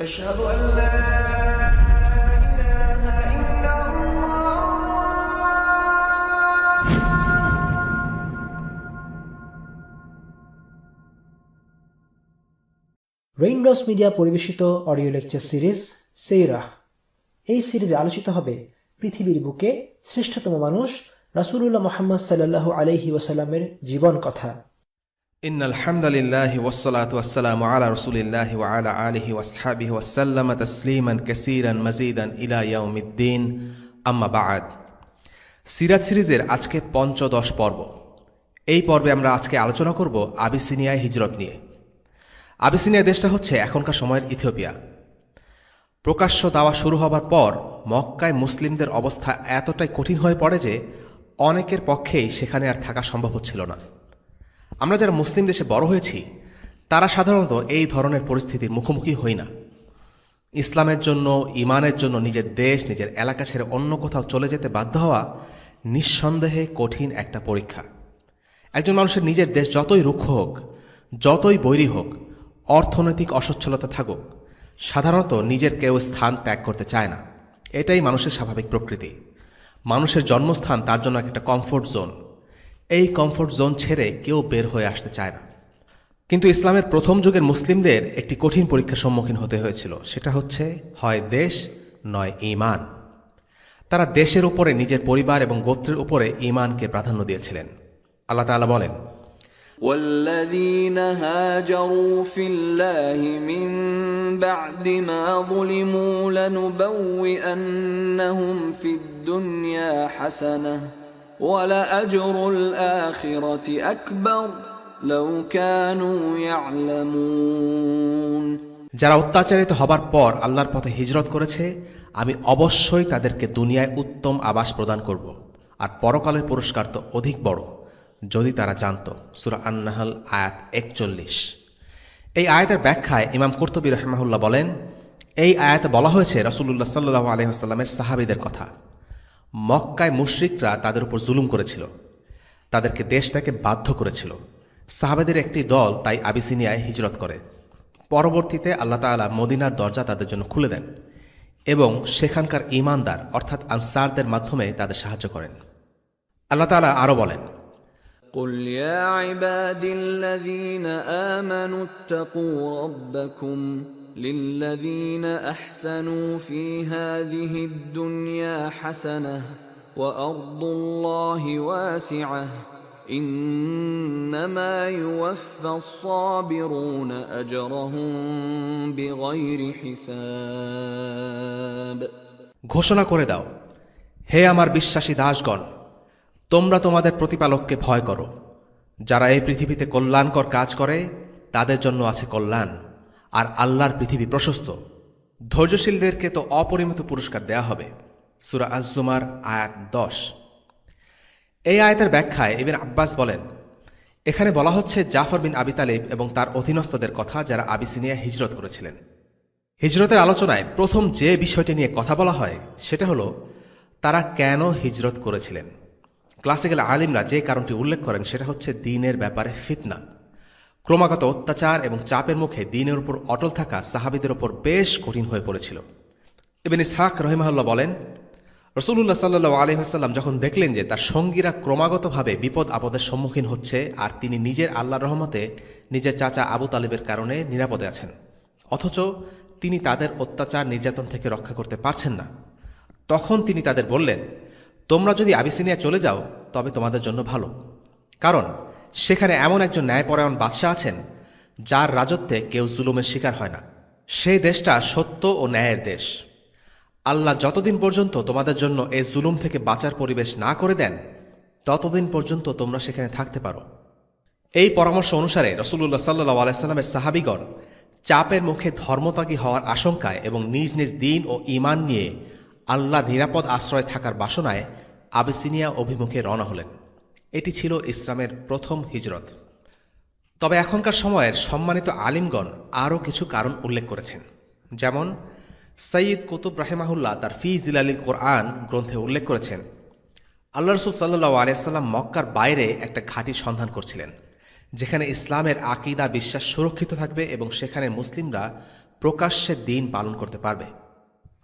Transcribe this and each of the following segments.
أشهد أن لا إله إلا الله. Raindrops media পরিবেশিত audio lecture series সেইরাহ। এই সিরিজে আলোচিত হবে পৃথিবীর বুকে শ্রেষ্ঠতম মানুষ রাসূলুল্লাহ মুহাম্মদ সাল্লাল্লাহু আলাইহি ওয়াসাল্লামের জীবন কথা। ইন্নাল হামদুলিল্লাহি ওয়াসসালাতু ওয়াসসালামু আলা রাসূলিল্লাহি ওয়া আলা আলিহি ওয়াসহাবিহি ওয়াসাল্লাম তাসলিমান কাসীরান মাজিদান ইলা ইয়াউমিদ্দিন, আম্মা বা'দ। সিরাত সিরিজের আজকে পঞ্চদশ পর্ব। এই পর্বে আমরা আজকে আলোচনা করব আবিসিনিয়ায় হিজরত নিয়ে। আবিসিনিয়া দেশটা হচ্ছে এখনকার সময়ের ইথিওপিয়া। প্রকাশ্য দাওয়া শুরু হবার পর মক্কায় মুসলিমদের অবস্থা এতটাই কঠিন হয়ে পড়ে যে অনেকের পক্ষেই সেখানে আর থাকা সম্ভব হচ্ছিল না। আমরা যারা মুসলিম দেশে বড় হয়েছি তারা সাধারণত এই ধরনের পরিস্থিতির মুখোমুখি হই না। ইসলামের জন্য, ইমানের জন্য নিজের দেশ, নিজের এলাকা ছেড়ে অন্য কোথাও চলে যেতে বাধ্য হওয়া নিঃসন্দেহে কঠিন একটা পরীক্ষা। একজন মানুষের নিজের দেশ যতই রুক্ষ হোক, যতই বৈরী হোক, অর্থনৈতিক অসচ্ছলতা থাকুক, সাধারণত নিজের কেউ স্থান ত্যাগ করতে চায় না। এটাই মানুষের স্বাভাবিক প্রকৃতি। মানুষের জন্মস্থান তার জন্য একটা কমফোর্ট জোন। এই কমফোর্ট জোন ছেড়ে কেউ বের হয়ে আসতে চায় না। কিন্তু ইসলামের প্রথম যুগের মুসলিমদের একটি কঠিন পরীক্ষার সম্মুখীন হতে হয়েছিল। সেটা হচ্ছে হয় দেশ নয় ঈমান। তারা দেশের উপরে, নিজের পরিবার এবং গোত্রের উপরে ঈমানকে প্রাধান্য দিয়েছিলেন। আল্লাহ তাআলা বলেন, والذين هاجروا في الله من بعد ما ظلموا لنبوئنهم في الدنيا حسنة ولأجر الآخرة أكبر لو كانوا يعلمون। যারা অত্যাচারিত হবার পর আল্লাহর পথে হিজরত করেছে, আমি অবশ্যই তাদেরকে দুনিয়ায় উত্তম আবাস প্রদান করব, আর পরকালের পুরস্কার তো অধিক বড় যদি তারা জানত। সূরা আন-নাহল আয়াত 41। এই আয়াতের ব্যাখ্যায় ইমাম কুরতুবী রাহিমাহুল্লাহ বলেন, এই আয়াতে বলা হয়েছে রাসূলুল্লাহ সাল্লাল্লাহু আলাইহি ওয়াসাল্লামের সাহাবীদের কথা। মক্কায় মুশরিকরা তাদের উপর জুলুম করেছিল, তাদেরকে দেশ থেকে বাধ্য করেছিল। সাহাবাদের একটি দল তাই আবিসিনিয়ায় হিজরত করে। পরবর্তীতে আল্লাহ তাআলা মদিনার দরজা তাদের জন্য খুলে দেন এবং সেখানকার ঈমানদার অর্থাৎ আনসারদের মাধ্যমে তাদের সাহায্য করেন। আল্লাহ তাআলা আরও বলেন, قل يا عبادي الذين آمنوا اتقوا ربكم للذين أحسنوا في هذه الدنيا حسنة وأرض الله واسعة إنما يوفى الصابرون أجرهم بغير حساب। ঘোষণা করে দাও, হে আমার বিশ্বাসী দাসগণ, তোমরা তোমাদের প্রতিপালককে ভয় করো। যারা এই পৃথিবীতে কল্যাণকর কাজ করে তাদের জন্য আছে কল্যাণ, আর আল্লাহর পৃথিবী প্রশস্ত। ধৈর্যশীলদেরকে তো অপরিমিত পুরস্কার দেয়া হবে। সূরা আজ-জুমার আয়াত 10। এই আয়াতের ব্যাখ্যায় ইবনে আব্বাস বলেন, এখানে বলা হচ্ছে জাফর বিন আবি তালিব এবং তার অধীনস্থদের কথা যারা আবিসিনিয়া হিজরত করেছিলেন। হিজরতের আলোচনায় প্রথম যে বিষয়টি নিয়ে কথা বলা হয় সেটা হলো তারা কেন হিজরত করেছিলেন। ক্লাসিক্যাল আলিমরা যে কারণটি উল্লেখ করেন সেটা হচ্ছে দ্বীনের ব্যাপারে ফিতনা। ক্রমাগত অত্যাচার এবং চাপের মুখে দ্বীনের উপর অটল থাকা সাহাবীদের উপর বেশ কঠিন হয়ে পড়েছিল। ইবনে ইসহাক রাহিমাহুল্লাহ বলেন, রাসূলুল্লাহ সাল্লাল্লাহু আলাইহি ওয়াসাল্লাম যখন দেখলেন যে তার সঙ্গীরা ক্রমাগতভাবে বিপদ আপদের সম্মুখীন হচ্ছে আর তিনি নিজের আল্লাহর রহমতে নিজের চাচা আবু তালিবের কারণে নিরাপদে আছেন, অথচ তিনি তাদের অত্যাচার নির্যাতন থেকে রক্ষা করতে পারছেন না, তখন তিনি তাদের বললেন, তোমরা যদি আবিসিনিয়া চলে যাও তবে তোমাদের জন্য ভালো। কারণ সেখানে এমন একজন ন্যায়পরায়ণ বাদশাহ আছেন যার রাজত্বে কেউ জুলুমের শিকার হয় না। সেই দেশটা সত্য ও ন্যায়ের দেশ। আল্লাহ যতদিন পর্যন্ত তোমাদের জন্য এই জুলুম থেকে বাঁচার পরিবেশ না করে দেন ততদিন পর্যন্ত তোমরা সেখানে থাকতে পারো। এই পরামর্শ অনুসারে রাসূলুল্লাহ সাল্লাল্লাহু আলাইহি ওয়াসাল্লামের সাহাবীগণ চাপের মুখে ধর্মত্যাগী হওয়ার আশঙ্কায় এবং নিজ নিজ দ্বীন ও ঈমান নিয়ে আল্লাহর নিরাপদ আশ্রয় থাকার বাসনায় আবিসিনিয়া অভিমুখে রওনা হলেন। এটি ছিল ইসলামের প্রথম হিজরত। তবে এখনকার সময়ের সম্মানিত আলিমগণ আরও কিছু কারণ উল্লেখ করেছেন। যেমন সৈয়দ কুতুব রাহিমাহুল্লাহ তার ফি জিলালিল কোরআন গ্রন্থে উল্লেখ করেছেন, আল্লাহ রাসূল সাল্লাল্লাহু আলাইহি ওয়াসাল্লাম মক্কার বাইরে একটা ঘাঁটি সন্ধান করছিলেন যেখানে ইসলামের আকীদা বিশ্বাস সুরক্ষিত থাকবে এবং সেখানে মুসলিমরা প্রকাশ্যে দিন পালন করতে পারবে।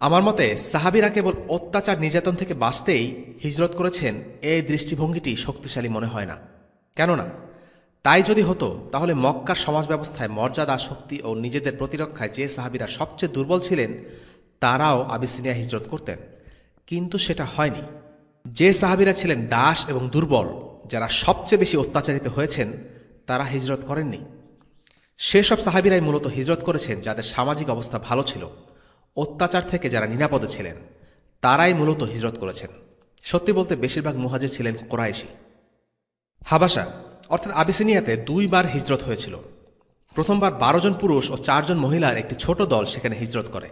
আমার মতে সাহাবীরা কেবল অত্যাচার নির্যাতন থেকে বাঁচতেই হিজরত করেছেন, এই দৃষ্টিভঙ্গিটি শক্তিশালী মনে হয় না। কেননা তাই যদি হতো তাহলে মক্কার সমাজ ব্যবস্থায় মর্যাদা, শক্তি ও নিজেদের প্রতিরক্ষায় যে সাহাবীরা সবচেয়ে দুর্বল ছিলেন তারাও আবিসিনিয়া হিজরত করতেন। কিন্তু সেটা হয়নি। যে সাহাবীরা ছিলেন দাস এবং দুর্বল, যারা সবচেয়ে বেশি অত্যাচারিত হয়েছেন, তারা হিজরত করেননি। সেসব সাহাবীরাই মূলত হিজরত করেছেন যাদের সামাজিক অবস্থা ভালো ছিল। অত্যাচার থেকে যারা নিরাপদে ছিলেন তারাই মূলত হিজরত করেছেন। সত্যি বলতে বেশিরভাগ মুহাজির ছিলেন কুরাইশী। হাবাসা অর্থাৎ আবিসিনিয়াতে 2 বার হিজরত হয়েছিল। প্রথমবার 12 জন পুরুষ ও 4 জন মহিলার একটি ছোট দল সেখানে হিজরত করে।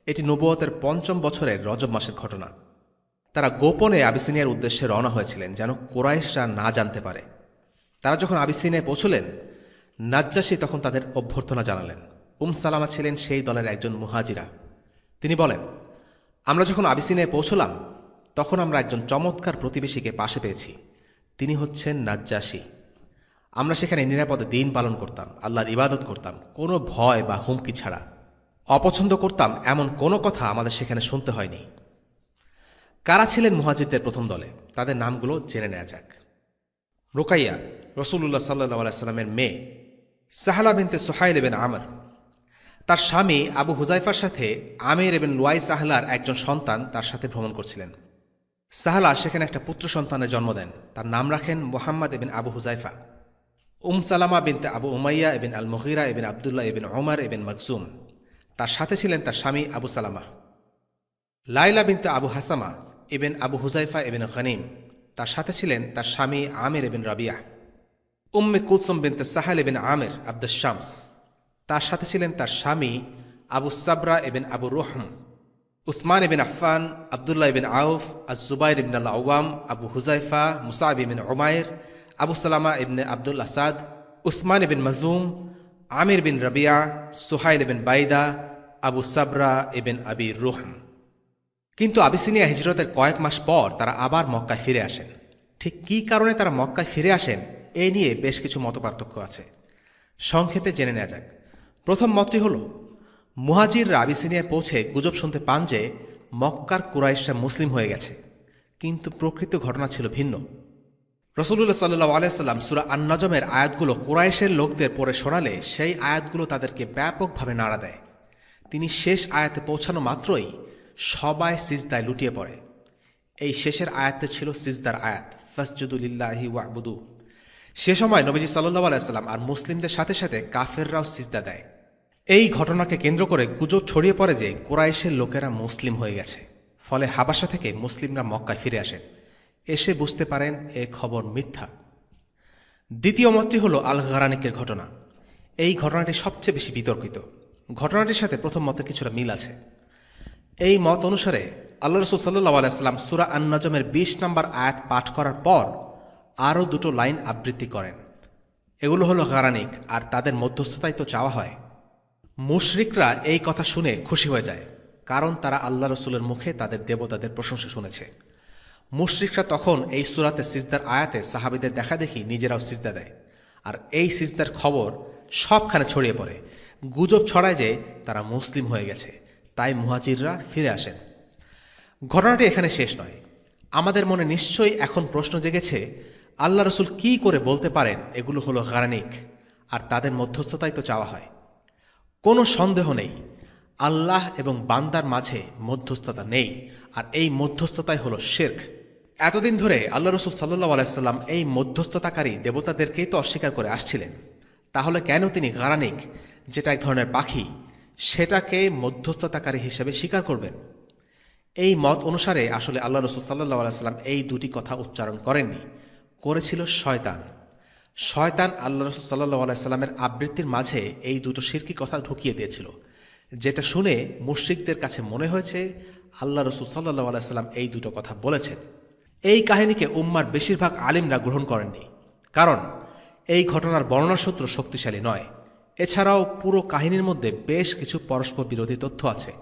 এটি নবুয়তের 5ম বছরের রজব মাসের ঘটনা। তারা গোপনে আবিসিনিয়ার উদ্দেশ্যে রওনা হয়েছিলেন যেন কুরাইশরা না জানতে পারে। তারা যখন আবিসিনিয়ায় পৌঁছলেন, নাজ্জাশী তখন তাদের অভ্যর্থনা জানালেন। সালামা ছিলেন সেই দলের একজন মুহাজিরা। তিনি বলেন, আমরা যখন আবিসিনিয়ায় পৌঁছলাম তখন আমরা একজন চমৎকার প্রতিবেশীকে পাশে পেয়েছি। তিনি হচ্ছেন নাজ্জাশী। আমরা সেখানে নিরাপদে দিন পালন করতাম, আল্লাহর ইবাদত করতাম, কোনো ভয় বা হুমকি ছাড়া। অপছন্দ করতাম এমন কোনো কথা আমাদের সেখানে শুনতে হয়নি। কারা ছিলেন মুহাজিরদের প্রথম দলে, তাদের নামগুলো জেনে নেওয়া যাক। রুকাইয়া রাসূলুল্লাহ সাল্লাল্লাহু আলাইহি সাল্লামের মেয়ে, সাহলা বিনতে সুহাইল ইবনে আমর। তার স্বামী আবু হুজাইফার সাথে আমির ইবনে লুয়াই সাহলার একজন সন্তান তার সাথে ভ্রমণ করছিলেন। সাহলা সেখানে একটা পুত্র সন্তানের জন্ম দেন। তার নাম রাখেন মুহাম্মদ ইবনে আবু হুজাইফা। সালামা বিনতে আবু উমাইয়া ইবনে আল মুগীরা ইবনে আব্দুল্লাহ ইবনে ওমর ইবনে মাকজুম। তার সাথে ছিলেন তার স্বামী আবু সালামা। লাইলা বিনতে আবু হাসামা ইবনে আবু হুজাইফা ইবনে গনিম। তার সাথে ছিলেন তার স্বামী আমির ইবনে রাবিয়া। উম্মে কুলসুম বিনতে সাহাল ইবনে আমির আব্দুশ শামস। তার সাথে ছিলেন তার স্বামী আবু সাবরা ইবনে আবু রুহম। উসমান ইবনে আফফান, আব্দুল্লাহ ইবনে আউফ, আজ-জুবাইর ইবনে আল আওয়াম, আবু হুজাইফা, মুসাব ইবনে উমাইর, আবু সালামা ইবনে আব্দুল আসাদ, উসমান ইবনে মাজলুম, আমির বিন রাবিয়া, সুহাইল ইবনে বাইদা, আবু সাবরা ইবনে আবি রুহম। কিন্তু আবিসিনিয়া হিজরতের কয়েক মাস পর তারা আবার মক্কায় ফিরে আসেন। ঠিক কী কারণে তারা মক্কায় ফিরে আসেন এ নিয়ে বেশ কিছু মতপার্থক্য আছে। সংক্ষেপে জেনে নেওয়া যাক। প্রথম মতটি হল, মুহাজিররা আবিসিনিয়ায় পৌঁছে গুজব শুনতে পান যে মক্কার কুরাইশরা মুসলিম হয়ে গেছে, কিন্তু প্রকৃত ঘটনা ছিল ভিন্ন। রাসূলুল্লাহ সাল্লাল্লাহু আলাইহি সাল্লাম সূরা আন-নাজমের আয়াতগুলো কুরাইশের লোকদের পড়ে শোনালে সেই আয়াতগুলো তাদেরকে ব্যাপকভাবে নাড়া দেয়। তিনি শেষ আয়াতে পৌঁছানো মাত্রই সবাই সিজদায় লুটিয়ে পড়ে। এই শেষের আয়াতে ছিল সিজদার আয়াত, ফাসজুদু লিল্লাহি ওয়া'বুদু। সে সময় নবীজি সাল্লাল্লাহু আলাইহি সাল্লাম আর মুসলিমদের সাথে সাথে কাফেররাও সিজদা দেয়। এই ঘটনাকে কেন্দ্র করে গুজব ছড়িয়ে পড়ে যে কুরাইশের লোকেরা মুসলিম হয়ে গেছে। ফলে হাবাসা থেকে মুসলিমরা মক্কায় ফিরে আসেন। এসে বুঝতে পারেন এ খবর মিথ্যা। দ্বিতীয় মতটি হল আল গারানিকের ঘটনা। এই ঘটনাটি সবচেয়ে বেশি বিতর্কিত। ঘটনাটির সাথে প্রথম মতে কিছুটা মিল আছে। এই মত অনুসারে আল্লাহ রাসূল সাল্লাল্লাহু আলাইহি সাল্লাম সূরা আন-নাজমের 20 নম্বর আয়াত পাঠ করার পর আরও 2টো লাইন আবৃত্তি করেন। এগুলো হলো গারানিক, আর তাদের মধ্যস্থতাই তো চাওয়া হয়। মুশরিকরা এই কথা শুনে খুশি হয়ে যায়, কারণ তারা আল্লাহ রসুলের মুখে তাদের দেবতাদের প্রশংসা শুনেছে। মুশরিকরা তখন এই সূরাতে সিজদার আয়াতে সাহাবীদের দেখা দেখি নিজেরাও সিজদা দেয়, আর এই সিজদার খবর সবখানে ছড়িয়ে পড়ে। গুজব ছড়ায় যে তারা মুসলিম হয়ে গেছে, তাই মুহাজিররা ফিরে আসেন। ঘটনাটি এখানে শেষ নয়। আমাদের মনে নিশ্চয়ই এখন প্রশ্ন জেগেছে, আল্লাহ রসুল কি করে বলতে পারেন এগুলো হলো গারানিক, আর তাদের মধ্যস্থতাই তো চাওয়া হয়? কোনো সন্দেহ নেই, আল্লাহ এবং বান্দার মাঝে মধ্যস্থতা নেই, আর এই মধ্যস্থতাই হলো শিরক। এতদিন ধরে আল্লাহ রসুল সাল্লাল্লাহু আলাইহি সাল্লাম এই মধ্যস্থতাকারী দেবতাদেরকেই তো অস্বীকার করে আসছিলেন। তাহলে কেন তিনি গারানিক, যেটা এক ধরনের পাখি, সেটাকে মধ্যস্থতাকারী হিসেবে স্বীকার করবেন? এই মত অনুসারে আসলে আল্লাহ রসুল সাল্লাল্লাহু আলাইহি সাল্লাম এই দুটি কথা উচ্চারণ করেননি, করেছিল শয়তান। শয়তান আল্লাহ রসুল সাল্লাল্লাহু আলাইহি সাল্লামের আবৃত্তির মাঝে এই দুটো শিরকি কথা ঢুকিয়ে দিয়েছিল, যেটা শুনে মুশরিকদের কাছে মনে হয়েছে আল্লাহ রসুল সাল্লাল্লাহু আলাইহি সাল্লাম এই দুটো কথা বলেছেন। এই কাহিনীকে উম্মার বেশিরভাগ আলিমরা গ্রহণ করেননি, কারণ এই ঘটনার বর্ণনাসূত্র শক্তিশালী নয়। এছাড়াও পুরো কাহিনীর মধ্যে বেশ কিছু পরস্পর বিরোধী তথ্য আছে।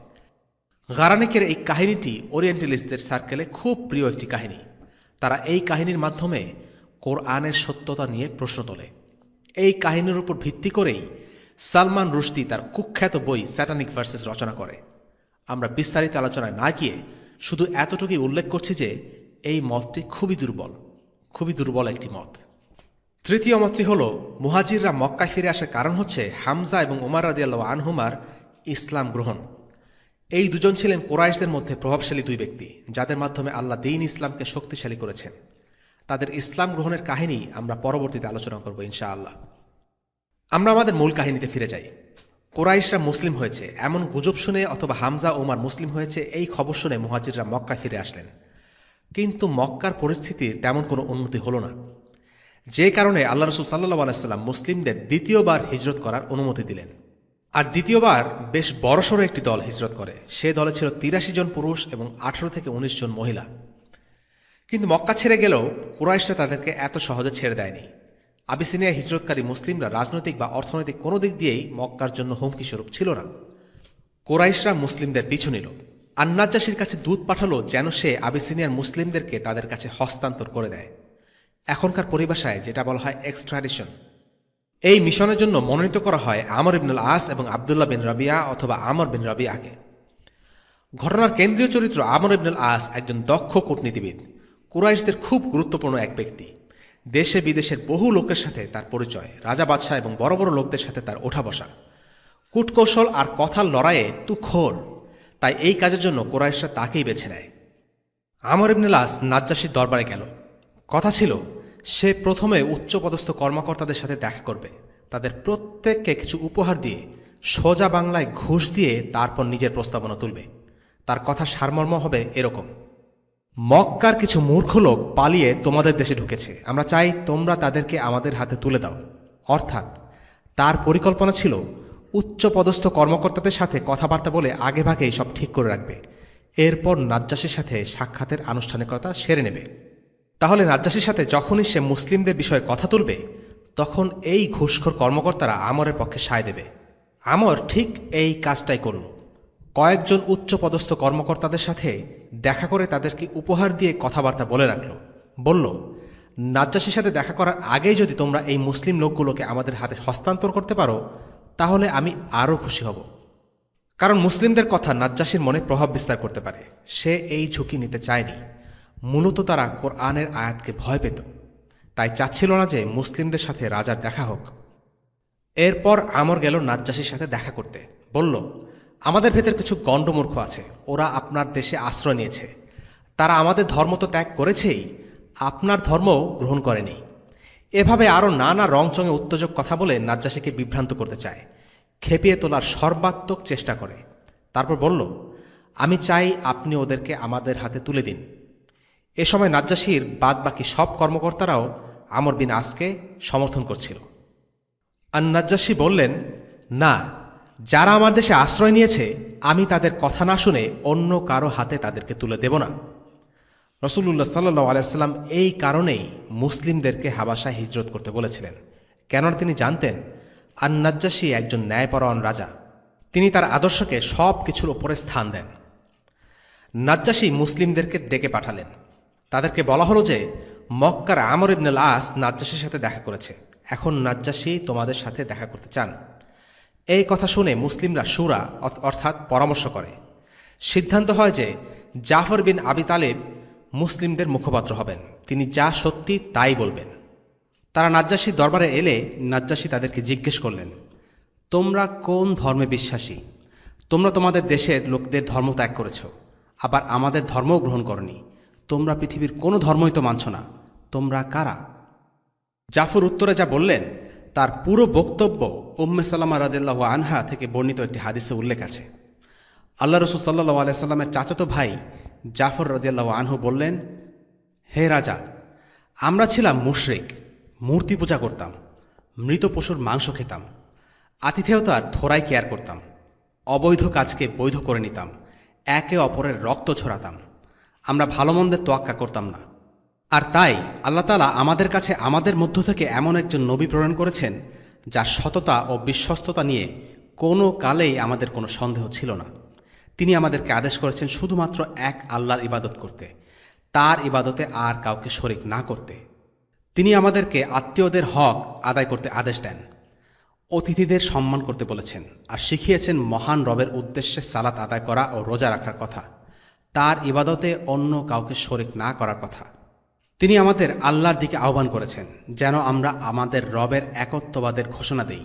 গারানিকের এই কাহিনীটি ওরিয়েন্টালিস্টদের সার্কেলে খুব প্রিয় একটি কাহিনী। তারা এই কাহিনীর মাধ্যমে কোরআনের সত্যতা নিয়ে প্রশ্ন তোলে। এই কাহিনীর উপর ভিত্তি করেই সালমান রুশদি তার কুখ্যাত বই স্যাটানিক ভার্সেস রচনা করে। আমরা বিস্তারিত আলোচনায় না গিয়ে শুধু এতটুকুই উল্লেখ করছি যে এই মতটি খুবই দুর্বল একটি মত। তৃতীয় মতটি হল মুহাজিররা মক্কায় ফিরে আসার কারণ হচ্ছে হামজা এবং উমর রাদিয়াল্লাহু আনহুমার ইসলাম গ্রহণ। এই দুজন ছিলেন কুরাইশদের মধ্যে প্রভাবশালী দুই ব্যক্তি, যাদের মাধ্যমে আল্লাহ দ্বীন ইসলামকে শক্তিশালী করেছেন। তাদের ইসলাম গ্রহণের কাহিনী আমরা পরবর্তীতে আলোচনা করব ইনশাআল্লাহ। আমরা আমাদের মূল কাহিনীতে ফিরে যাই। কুরাইশরা মুসলিম হয়েছে এমন গুজব শুনে অথবা হামজা ওমর মুসলিম হয়েছে এই খবর শুনে মুহাজিররা মক্কায় ফিরে আসলেন। কিন্তু মক্কার পরিস্থিতির তেমন কোনো উন্নতি হল না, যে কারণে আল্লাহ রাসূল সাল্লাল্লাহু আলাইহি ওয়াসাল্লাম মুসলিমদের দ্বিতীয়বার হিজরত করার অনুমতি দিলেন। আর দ্বিতীয়বার বেশ বড়সড় একটি দল হিজরত করে। সে দলে ছিল ৮৩ জন পুরুষ এবং ১৮ থেকে ১৯ জন মহিলা। কিন্তু মক্কা ছেড়ে গেলেও কুরাইশরা তাদেরকে এত সহজে ছেড়ে দেয়নি। আবিসিনিয়া হিজরতকারী মুসলিমরা রাজনৈতিক বা অর্থনৈতিক কোনো দিক দিয়েই মক্কার জন্য হুমকি স্বরূপ ছিল না। কুরাইশরা মুসলিমদের পিছু নিল। আন-নাজ্জাশীর কাছে দূত পাঠালো যেন সে আবিসিনিয়ার মুসলিমদেরকে তাদের কাছে হস্তান্তর করে দেয়। এখনকার পরিভাষায় যেটা বলা হয় এক্সট্রাডিশন। এই মিশনের জন্য মনোনীত করা হয় আমর ইবনুল আস এবং আবদুল্লাহ বিন রাবিয়া অথবা আমর বিন রাবিয়াকে। ঘটনার কেন্দ্রীয় চরিত্র আমর ইবনুল আস একজন দক্ষ কূটনীতিবিদ, কুরাইশদের খুব গুরুত্বপূর্ণ এক ব্যক্তি। দেশে বিদেশের বহু লোকের সাথে তার পরিচয়, রাজা বাদশাহ এবং বড় বড় লোকদের সাথে তার ওঠা বসা, কূটকৌশল আর কথার লড়াইয়ে তুখোর। তাই এই কাজের জন্য কুরাইশরা তাকেই বেছে নেয়। আমর ইবনুল আস নাজ্জাশীর দরবারে গেল। কথা ছিল সে প্রথমে উচ্চপদস্থ কর্মকর্তাদের সাথে দেখা করবে, তাদের প্রত্যেককে কিছু উপহার দিয়ে সোজা বাংলায় ঘুষ দিয়ে তারপর নিজের প্রস্তাবনা তুলবে। তার কথা সারমর্ম হবে এরকম: মক্কার কিছু মূর্খ লোক পালিয়ে তোমাদের দেশে ঢুকেছে, আমরা চাই তোমরা তাদেরকে আমাদের হাতে তুলে দাও। অর্থাৎ তার পরিকল্পনা ছিল উচ্চপদস্থ কর্মকর্তাদের সাথে কথাবার্তা বলে আগেভাগেই সব ঠিক করে রাখবে, এরপর নাজ্জাশীর সাথে সাক্ষাতের আনুষ্ঠানিকতা সেরে নেবে। তাহলে নাজ্জাশীর সাথে যখনই সে মুসলিমদের বিষয়ে কথা তুলবে, তখন এই ঘুষখোর কর্মকর্তারা আমরের পক্ষে সায় দেবে। আমর ঠিক এই কাজটাই করল। কয়েকজন উচ্চপদস্থ কর্মকর্তাদের সাথে দেখা করে তাদেরকে উপহার দিয়ে কথাবার্তা বলে রাখল। বলল, নাজ্জাশীর সাথে দেখা করার আগেই যদি তোমরা এই মুসলিম লোকগুলোকে আমাদের হাতে হস্তান্তর করতে পারো, তাহলে আমি আরও খুশি হব। কারণ মুসলিমদের কথা নাজ্জাশীর মনে প্রভাব বিস্তার করতে পারে। সে এই ঝুঁকি নিতে চায়নি। মূলত তারা কোরআনের আয়াতকে ভয় পেত, তাই চাচ্ছিল না যে মুসলিমদের সাথে রাজার দেখা হোক। এরপর আমর গেল নাজ্জাশীর সাথে দেখা করতে। বলল, আমাদের ভেতর কিছু গণ্ডমূর্খ আছে, ওরা আপনার দেশে আশ্রয় নিয়েছে। তারা আমাদের ধর্ম তো ত্যাগ করেছেই, আপনার ধর্মও গ্রহণ করেনি। এভাবে আরও নানা রংচঙে উত্তেজক কথা বলে নাজ্জাশীকে বিভ্রান্ত করতে চায়, খেপিয়ে তোলার সর্বাত্মক চেষ্টা করে। তারপর বলল, আমি চাই আপনি ওদেরকে আমাদের হাতে তুলে দিন। এ সময় নাজ্জাশীর বাদবাকি সব কর্মকর্তারাও আমর বিন আসকে সমর্থন করছিল। আর নাজ্জাশী বললেন, না, যারা আমার দেশে আশ্রয় নিয়েছে আমি তাদের কথা না শুনে অন্য কারো হাতে তাদেরকে তুলে দেব না। রাসূলুল্লাহ সাল্লাল্লাহু আলাইহি ওয়াসাল্লাম এই কারণেই মুসলিমদেরকে হাবাসায় হিজরত করতে বলেছিলেন, কেননা তিনি জানতেন আর নাজ্জাশী একজন ন্যায়পরায়ণ রাজা। তিনি তার আদর্শকে সব কিছুর ওপরে স্থান দেন। নাজ্জাশী মুসলিমদেরকে ডেকে পাঠালেন। তাদেরকে বলা হলো যে মক্কার আমর ইবনুল আস নাজ্জাশীর সাথে দেখা করেছে, এখন নাজ্জাশী তোমাদের সাথে দেখা করতে চান। এই কথা শুনে মুসলিমরা শুরা অর্থাৎ পরামর্শ করে। সিদ্ধান্ত হয় যে জাফর বিন আবি তালেব মুসলিমদের মুখপাত্র হবেন, তিনি যা সত্যি তাই বলবেন। তারা নাজ্জাশীর দরবারে এলে নাজ্জাশী তাদেরকে জিজ্ঞেস করলেন, তোমরা কোন ধর্মে বিশ্বাসী? তোমরা তোমাদের দেশের লোকদের ধর্ম ত্যাগ করেছ, আবার আমাদের ধর্মও গ্রহণ করনি। তোমরা পৃথিবীর কোনো ধর্মই তো মানছ না, তোমরা কারা? জাফর উত্তরে যা বললেন তার পুরো বক্তব্য উম্মে সালামা রাদিয়াল্লাহু আনহা থেকে বর্ণিত একটি হাদিসে উল্লেখ আছে। আল্লাহ রাসূল সাল্লাল্লাহু আলাইহি সাল্লামের চাচাতো ভাই জাফর রাদিয়াল্লাহু আনহু বললেন, হে রাজা, আমরা ছিলাম মুশরিক, মূর্তি পূজা করতাম, মৃত পশুর মাংস খেতাম, আতিথেয়তার থোড়াই কেয়ার করতাম, অবৈধ কাজকে বৈধ করে নিতাম, একে অপরের রক্ত ছড়াতাম, আমরা ভালো মন্দের তোয়াক্কা করতাম না। আর তাই আল্লাহ তাআলা আমাদের কাছে আমাদের মধ্য থেকে এমন একজন নবী প্রেরণ করেছেন যার সততা ও বিশ্বস্ততা নিয়ে কোনো কালেই আমাদের কোনো সন্দেহ ছিল না। তিনি আমাদেরকে আদেশ করেছেন শুধুমাত্র এক আল্লাহর ইবাদত করতে, তার ইবাদতে আর কাউকে শরিক না করতে। তিনি আমাদেরকে আত্মীয়দের হক আদায় করতে আদেশ দেন। অতিথিদের সম্মান করতে বলেছেন আর শিখিয়েছেন মহান রবের উদ্দেশ্যে সালাত আদায় করা ও রোজা রাখার কথা, তার ইবাদতে অন্য কাউকে শরিক না করার কথা। তিনি আমাদের আল্লাহর দিকে আহ্বান করেছেন যেন আমরা আমাদের রবের একত্ববাদের ঘোষণা দেই,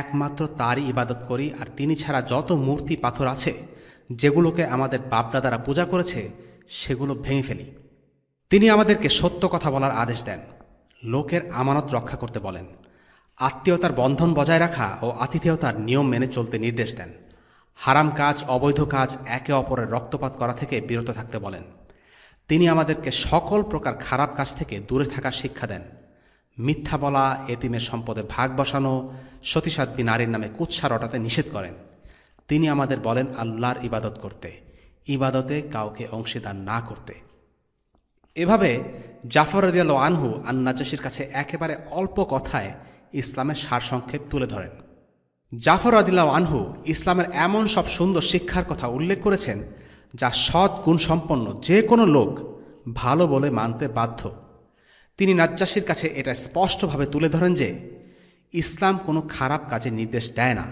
একমাত্র তারই ইবাদত করি আর তিনি ছাড়া যত মূর্তি পাথর আছে যেগুলোকে আমাদের বাপদাদারা পূজা করেছে সেগুলো ভেঙে ফেলি। তিনি আমাদেরকে সত্য কথা বলার আদেশ দেন, লোকের আমানত রক্ষা করতে বলেন, আত্মীয়তার বন্ধন বজায় রাখা ও আতিথেয়তার নিয়ম মেনে চলতে নির্দেশ দেন, হারাম কাজ অবৈধ কাজ একে অপরের রক্তপাত করা থেকে বিরত থাকতে বলেন। তিনি আমাদেরকে সকল প্রকার খারাপ কাজ থেকে দূরে থাকার শিক্ষা দেন, মিথ্যা বলা, এতিমের সম্পদে ভাগ বসানো, সতীসাধ্বী নারীর নামে কুৎসা রটাতে নিষেধ করেন। তিনি আমাদের বলেন আল্লাহর ইবাদত করতে, ইবাদতে কাউকে অংশীদার না করতে। এভাবে জাফর রাদিয়াল্লাহু আনহু আন-নাজ্জাশীর কাছে একেবারে অল্প কথায় ইসলামের সারসংক্ষেপ তুলে ধরেন। জাফর রাদিয়াল্লাহু আনহু ইসলামের এমন সব সুন্দর শিক্ষার কথা উল্লেখ করেছেন যা সৎ গুণসম্পন্ন যে কোনো লোক ভালো বলে মানতে বাধ্য। তিনি নাজ্জাশীর কাছে এটা স্পষ্টভাবে তুলে ধরেন যে ইসলাম কোনো খারাপ কাজের নির্দেশ দেয় না,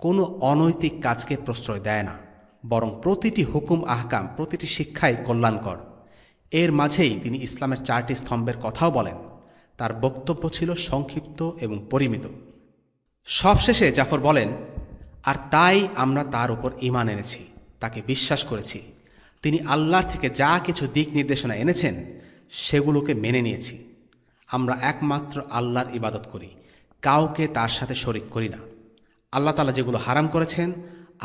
কোনো অনৈতিক কাজকে প্রশ্রয় দেয় না, বরং প্রতিটি হুকুম আহকাম, প্রতিটি শিক্ষাই কল্যাণকর। এর মাঝেই তিনি ইসলামের 4টি স্তম্ভের কথাও বলেন। তার বক্তব্য ছিল সংক্ষিপ্ত এবং পরিমিত। সবশেষে জাফর বলেন, আর তাই আমরা তার উপর ঈমান এনেছি, তাকে বিশ্বাস করেছি। তিনি আল্লাহর থেকে যা কিছু দিক নির্দেশনা এনেছেন সেগুলোকে মেনে নিয়েছি। আমরা একমাত্র আল্লাহর ইবাদত করি, কাউকে তার সাথে শরিক করি না। আল্লাহ তাআলা যেগুলো হারাম করেছেন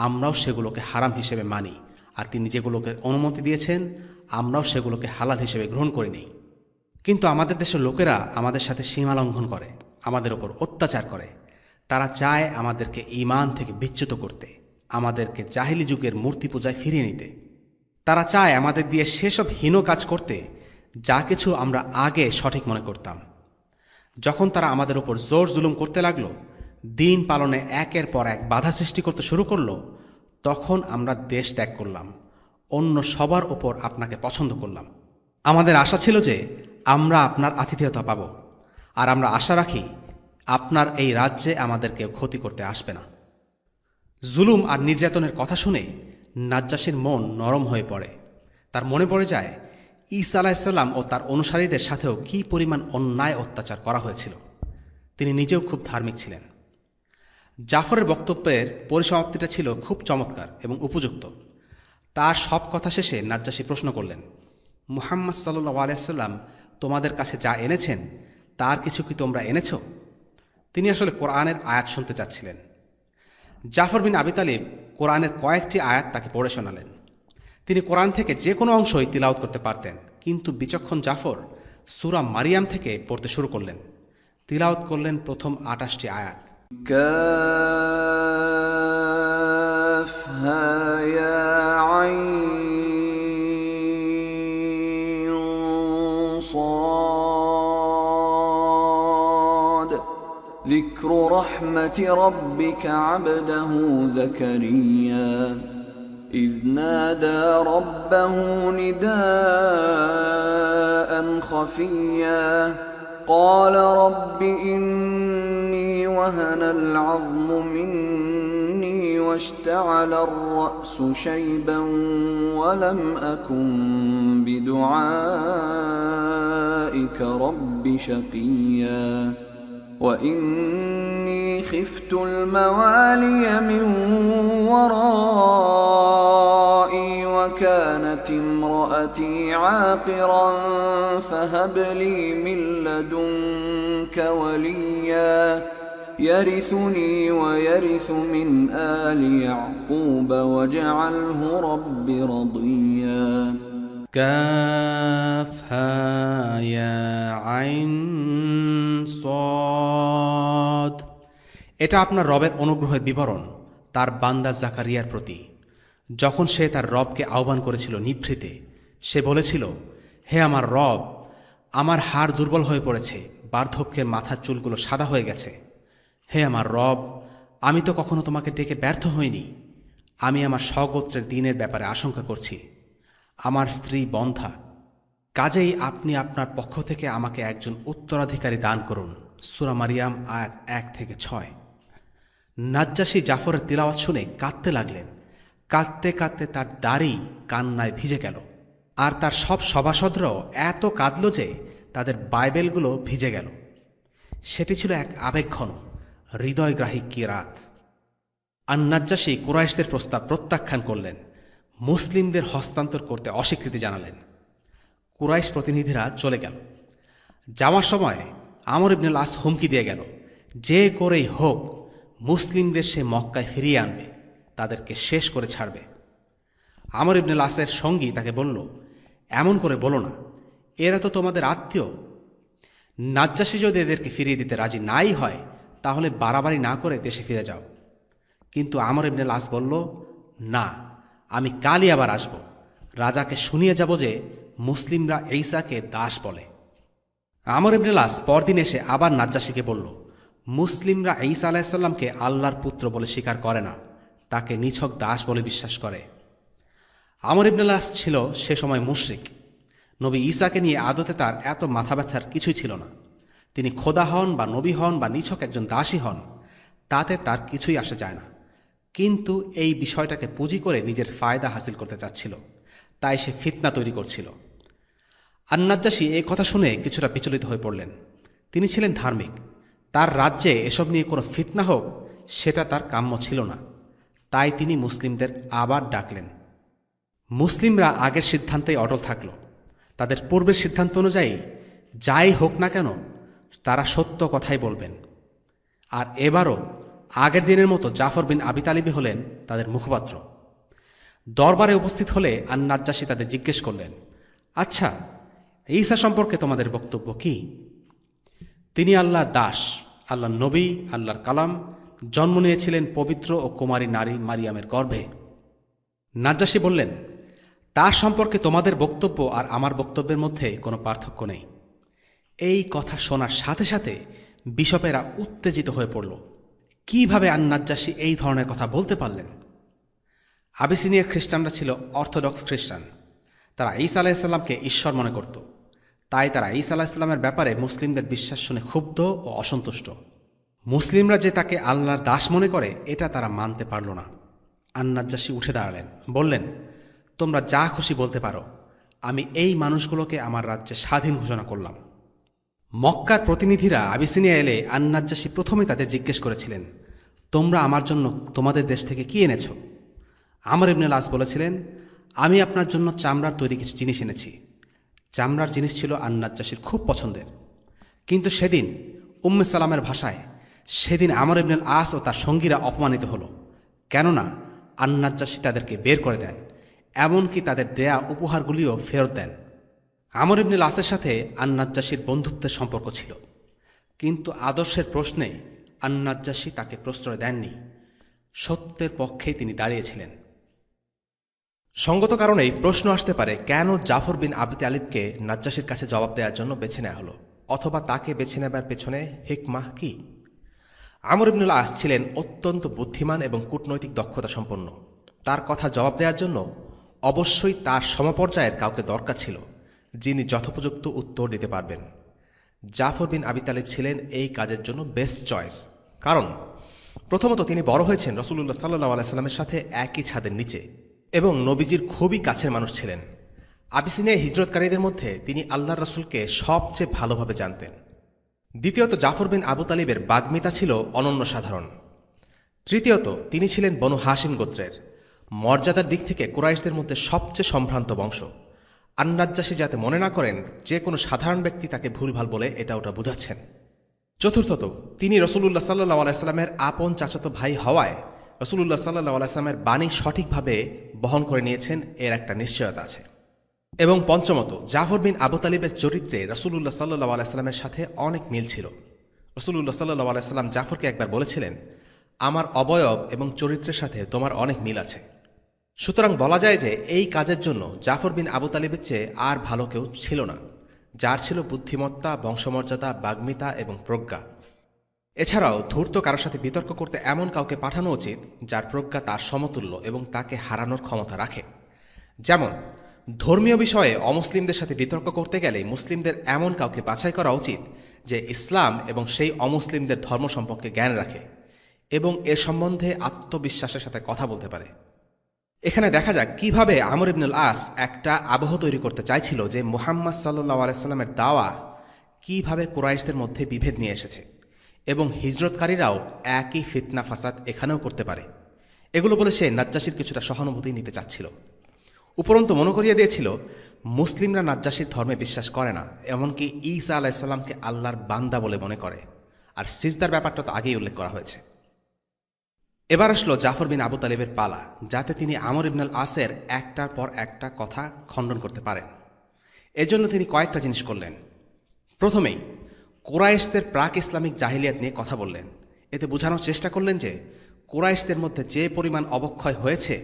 আমরাও সেগুলোকে হারাম হিসেবে মানি, আর তিনি যেগুলোকে অনুমতি দিয়েছেন আমরাও সেগুলোকে হালাল হিসেবে গ্রহণ করি নেই। কিন্তু আমাদের দেশের লোকেরা আমাদের সাথে সীমা লঙ্ঘন করে, আমাদের ওপর অত্যাচার করে। তারা চায় আমাদেরকে ঈমান থেকে বিচ্যুত করতে, আমাদেরকে জাহিলি যুগের মূর্তি পূজায় ফিরিয়ে নিতে। তারা চায় আমাদের দিয়ে সেসব হীন কাজ করতে যা কিছু আমরা আগে সঠিক মনে করতাম। যখন তারা আমাদের ওপর জোর জুলুম করতে লাগলো, দিন পালনে একের পর এক বাধা সৃষ্টি করতে শুরু করলো, তখন আমরা দেশ ত্যাগ করলাম, অন্য সবার ওপর আপনাকে পছন্দ করলাম। আমাদের আশা ছিল যে আমরা আপনার আতিথেয়তা পাব, আর আমরা আশা রাখি আপনার এই রাজ্যে আমাদের কেউ ক্ষতি করতে আসবে না। জুলুম আর নির্যাতনের কথা শুনে নাজ্জাশীর মন নরম হয়ে পড়ে। তার মনে পড়ে যায় ঈসা আলাইহিসসালাম ও তার অনুসারীদের সাথেও কী পরিমাণ অন্যায় অত্যাচার করা হয়েছিল। তিনি নিজেও খুব ধার্মিক ছিলেন। জাফরের বক্তব্যের পরিসমাপ্তিটা ছিল খুব চমৎকার এবং উপযুক্ত। তার সব কথা শেষে নাজ্জাশী প্রশ্ন করলেন, মুহাম্মদ সাল্লাল্লাহু আলাইহি ওয়াসাল্লাম তোমাদের কাছে যা এনেছেন তার কিছু কি তোমরা এনেছ? তিনি আসলে কোরআনের আয়াত শুনতে চাচ্ছিলেন। জাফর বিন আবি তালিব কোরআনের কয়েকটি আয়াত তাকে পড়ে শোনালেন। তিনি কোরআন থেকে যে কোনো অংশই তিলাওয়াত করতে পারতেন, কিন্তু বিচক্ষণ জাফর সূরা মারিয়াম থেকে পড়তে শুরু করলেন। তিলাওয়াত করলেন প্রথম 28টি আয়াত। কাফ হা ইয়া আইন সাদ যিকরু রাহমাতি রাব্বিকা আবদাহু যাকারিয়া إذ نادى ربه نداء خفيا قال رب إني وهن العظم مني واشتعل الرأس شيبا ولم أكن بدعائك رب شقيا وإني خفت الموالي من ورائي وكانت امرأتي عاقرا فهب لي من لدنك وليا يرثني ويرث من آل يعقوب واجعله رب رضيا কাফ হা ইয়া আইন সাদ। এটা আপনার রবের অনুগ্রহের বিবরণ তার বান্দা জাকারিয়ার প্রতি। যখন সে তার রবকে আহ্বান করেছিল নিভৃতে, সে বলেছিল, হে আমার রব, আমার হাড় দুর্বল হয়ে পড়েছে, বার্ধক্যের মাথার চুলগুলো সাদা হয়ে গেছে। হে আমার রব, আমি তো কখনো তোমাকে ডেকে ব্যর্থ হইনি। আমি আমার স্বগোত্রের দিনের ব্যাপারে আশঙ্কা করছি। আমার স্ত্রী বন্ধ্যা, কাজেই আপনি আপনার পক্ষ থেকে আমাকে একজন উত্তরাধিকারী দান করুন। সূরা মারিয়াম আয়াত 1 থেকে 6। নাজ্জাশী জাফরের তিলাওয়াত শুনে কাঁদতে লাগলেন। কাঁদতে কাঁদতে তার দাড়ি কান্নায় ভিজে গেল, আর তার সব সভাসদরাও এত কাঁদল যে তাদের বাইবেলগুলো ভিজে গেল। সেটি ছিল এক আবেগঘন, হৃদয়গ্রাহী কিরাত। আর নাজ্জাশী কুরাইশদের প্রস্তাব প্রত্যাখ্যান করলেন, মুসলিমদের হস্তান্তর করতে অস্বীকৃতি জানালেন। কুরাইশ প্রতিনিধিরা চলে গেল। যাওয়ার সময় আমর ইবনুল আস হুমকি দিয়ে গেল, যে করেই হোক মুসলিমদের সে মক্কায় ফিরিয়ে আনবে, তাদেরকে শেষ করে ছাড়বে। আমর ইবনুল আসের সঙ্গী তাকে বলল, এমন করে বলো না, এরা তো তোমাদের আত্মীয়। নাজ্জাশী যদি এদেরকে ফিরিয়ে দিতে রাজি নাই হয়, তাহলে বাড়াবাড়ি না করে দেশে ফিরে যাও। কিন্তু আমর ইবনুল আস বলল, না, আমি কালই আবার আসব, রাজাকে শুনিয়ে যাব যে মুসলিমরা ঈসাকে দাস বলে। আমর ইবনুল আস পরদিন এসে আবার নাজ্জাশীকে বলল, মুসলিমরা ঈসা আলাইসাল্লামকে আল্লাহর পুত্র বলে স্বীকার করে না, তাকে নিছক দাস বলে বিশ্বাস করে। আমর ইবনুল আস ছিল সে সময় মুশরিক। নবী ঈসাকে নিয়ে আদতে তার এত মাথা ব্যথার কিছুই ছিল না। তিনি খোদা হন বা নবী হন বা নিছক একজন দাসী হন, তাতে তার কিছুই আসে যায় না। কিন্তু এই বিষয়টাকে পুঁজি করে নিজের ফায়দা হাসিল করতে চাচ্ছিল, তাই সে ফিতনা তৈরি করছিল। আর নাজ্জাশী এই কথা শুনে কিছুটা বিচলিত হয়ে পড়লেন। তিনি ছিলেন ধার্মিক, তার রাজ্যে এসব নিয়ে কোনো ফিতনা হোক সেটা তার কাম্য ছিল না। তাই তিনি মুসলিমদের আবার ডাকলেন। মুসলিমরা আগের সিদ্ধান্তেই অটল থাকল। তাদের পূর্বের সিদ্ধান্ত অনুযায়ী যাই হোক না কেন তারা সত্য কথাই বলবেন। আর এবারও আগের দিনের মতো জাফর বিন আবি তালিবই হলেন তাদের মুখপাত্র। দরবারে উপস্থিত হলে আর নাজ্জাশী তাদের জিজ্ঞেস করলেন, আচ্ছা, ঈসা সম্পর্কে তোমাদের বক্তব্য কি? তিনি আল্লাহর দাস, আল্লাহর নবী, আল্লাহর কালাম, জন্ম নিয়েছিলেন পবিত্র ও কুমারী নারী মারিয়ামের গর্ভে। নাজ্জাশী বললেন, তার সম্পর্কে তোমাদের বক্তব্য আর আমার বক্তব্যের মধ্যে কোনো পার্থক্য নেই। এই কথা শোনার সাথে সাথে বিশপেরা উত্তেজিত হয়ে পড়ল। কিভাবে আর নাজ্জাশী এই ধরনের কথা বলতে পারলেন? আবিসিনিয়ার খ্রিস্টানরা ছিল অর্থোডক্স খ্রিস্টান। তারা ঈসা আলাইসাল্লামকে ঈশ্বর মনে করত। তাই তারা ঈসা আলাইসাল্লামের ব্যাপারে মুসলিমদের বিশ্বাস শুনে ক্ষুব্ধ ও অসন্তুষ্ট। মুসলিমরা যে তাকে আল্লাহর দাস মনে করে এটা তারা মানতে পারল না। আর নাজ্জাশী উঠে দাঁড়ালেন, বললেন, তোমরা যা খুশি বলতে পারো, আমি এই মানুষগুলোকে আমার রাজ্যে স্বাধীন ঘোষণা করলাম। মক্কার প্রতিনিধিরা আবিসিনিয়া এলে আর নাজ্জাশী প্রথমে তাদের জিজ্ঞেস করেছিলেন, তোমরা আমার জন্য তোমাদের দেশ থেকে কি এনেছ? আমর ইবনুল আস বলেছিলেন, আমি আপনার জন্য চামড়ার তৈরি কিছু জিনিস এনেছি। চামড়ার জিনিস ছিল আর নাজ্জাশীর খুব পছন্দের। কিন্তু সেদিন উম্মে সালামের ভাষায় সেদিন আমর ইবনুল আস ও তার সঙ্গীরা অপমানিত হল, কেননা আর নাজ্জাশী তাদেরকে বের করে দেন, এমনকি তাদের দেয়া উপহারগুলিও ফেরত দেন। আমর ইবনুল আসের সাথে আর নাজ্জাশীর বন্ধুত্বের সম্পর্ক ছিল, কিন্তু আদর্শের প্রশ্নে আর নাজ্জাশী তাকে প্রশ্রয় দেননি। সত্যের পক্ষেই তিনি দাঁড়িয়েছিলেন। সঙ্গত কারণেই প্রশ্ন আসতে পারে, কেন জাফর বিন আবি তালিবকে নাজ্জাশীর কাছে জবাব দেওয়ার জন্য বেছে নেওয়া হলো, অথবা তাকে বেছে নেবার পেছনে হিকমাহ কি? আমর ইবনুল আস ছিলেন অত্যন্ত বুদ্ধিমান এবং কূটনৈতিক দক্ষতা সম্পন্ন। তার কথা জবাব দেওয়ার জন্য অবশ্যই তার সমপর্যায়ের কাউকে দরকার ছিল, যিনি যথোপযুক্ত উত্তর দিতে পারবেন। জাফর বিন আবি তালিব ছিলেন এই কাজের জন্য বেস্ট চয়েস। কারণ প্রথমত তিনি বড় হয়েছেন রাসূলুল্লাহ সাল্লাল্লাহু আলাইহি সাল্লামের সাথে একই ছাদের নিচে এবং নবীজির খুবই কাছের মানুষ ছিলেন। আবিসিনিয়ায় হিজরতকারীদের মধ্যে তিনি আল্লাহর রাসূলকে সবচেয়ে ভালোভাবে জানতেন। দ্বিতীয়ত জাফর বিন আবু তালিবের বাগ্মিতা ছিল অনন্য সাধারণ। তৃতীয়ত তিনি ছিলেন বনু হাশিম গোত্রের, মর্যাদার দিক থেকে কুরাইশদের মধ্যে সবচেয়ে সম্ভ্রান্ত বংশ। আর নাজ্জাশী যাতে মনে না করেন যে কোনো সাধারণ ব্যক্তি তাকে ভুলভাল বলে এটা ওটা বুঝাচ্ছেন। চতুর্থত তিনি রাসূলুল্লাহ সাল্লাল্লাহু আলাইহি সাল্লামের আপন চাচাতো ভাই হওয়ায় রাসূলুল্লাহ সাল্লাল্লাহু আলাইহি সাল্লামের বাণী সঠিকভাবে বহন করে নিয়েছেন, এর একটা নিশ্চয়তা আছে। এবং পঞ্চমত, জাফর বিন আবু তালিবের চরিত্রে রাসূলুল্লাহ সাল্লাল্লাহু আলাইহি সাল্লামের সাথে অনেক মিল ছিল। রাসূলুল্লাহ সাল্লাল্লাহু আলাইহি সাল্লাম জাফরকে একবার বলেছিলেন, আমার অবয়ব এবং চরিত্রের সাথে তোমার অনেক মিল আছে। সুতরাং বলা যায় যে এই কাজের জন্য জাফর বিন আবু তালিবের চেয়ে আর ভালো কেউ ছিল না, যার ছিল বুদ্ধিমত্তা, বংশমর্যাদা, বাগ্মিতা এবং প্রজ্ঞা। এছাড়াও ধূর্ত কারোর সাথে বিতর্ক করতে এমন কাউকে পাঠানো উচিত যার প্রজ্ঞা তার সমতুল্য এবং তাকে হারানোর ক্ষমতা রাখে। যেমন ধর্মীয় বিষয়ে অমুসলিমদের সাথে বিতর্ক করতে গেলে মুসলিমদের এমন কাউকে বাছাই করা উচিত যে ইসলাম এবং সেই অমুসলিমদের ধর্ম সম্পর্কে জ্ঞান রাখে। এবং এ সম্বন্ধে আত্মবিশ্বাসের সাথে কথা বলতে পারে। এখানে দেখা যাক কিভাবে আমর ইবনুল আস একটা আবহ তৈরি করতে চাইছিল যে মুহাম্মদ সাল্লাল্লাহু আলাইহি সাল্লামের দাওয়া কিভাবে কুরাইশদের মধ্যে বিভেদ নিয়ে এসেছে এবং হিজরতকারীরাও একই ফিতনা ফাসাদ এখানেও করতে পারে। এগুলো বলে সে নাজ্জাশীর কিছুটা সহানুভূতি নিতে চাচ্ছিল। উপরন্তু মনে করিয়ে দিয়েছিল মুসলিমরা নাজ্জাশীর ধর্মে বিশ্বাস করে না, এমনকি ঈসা আলাইসাল্লামকে আল্লাহর বান্দা বলে মনে করে। আর সিজদার ব্যাপারটা তো আগেই উল্লেখ করা হয়েছে। এবার আসলো জাফর বিন আবু তালিবের পালা, যাতে তিনি আমর ইবনুল আসের একটার পর একটা কথা খণ্ডন করতে পারেন। এজন্য তিনি কয়েকটা জিনিস করলেন। প্রথমেই কুরাইশদের প্রাক ইসলামিক জাহিলিয়াত নিয়ে কথা বললেন। এতে বোঝানোর চেষ্টা করলেন যে কুরাইশদের মধ্যে যে পরিমাণ অবক্ষয় হয়েছে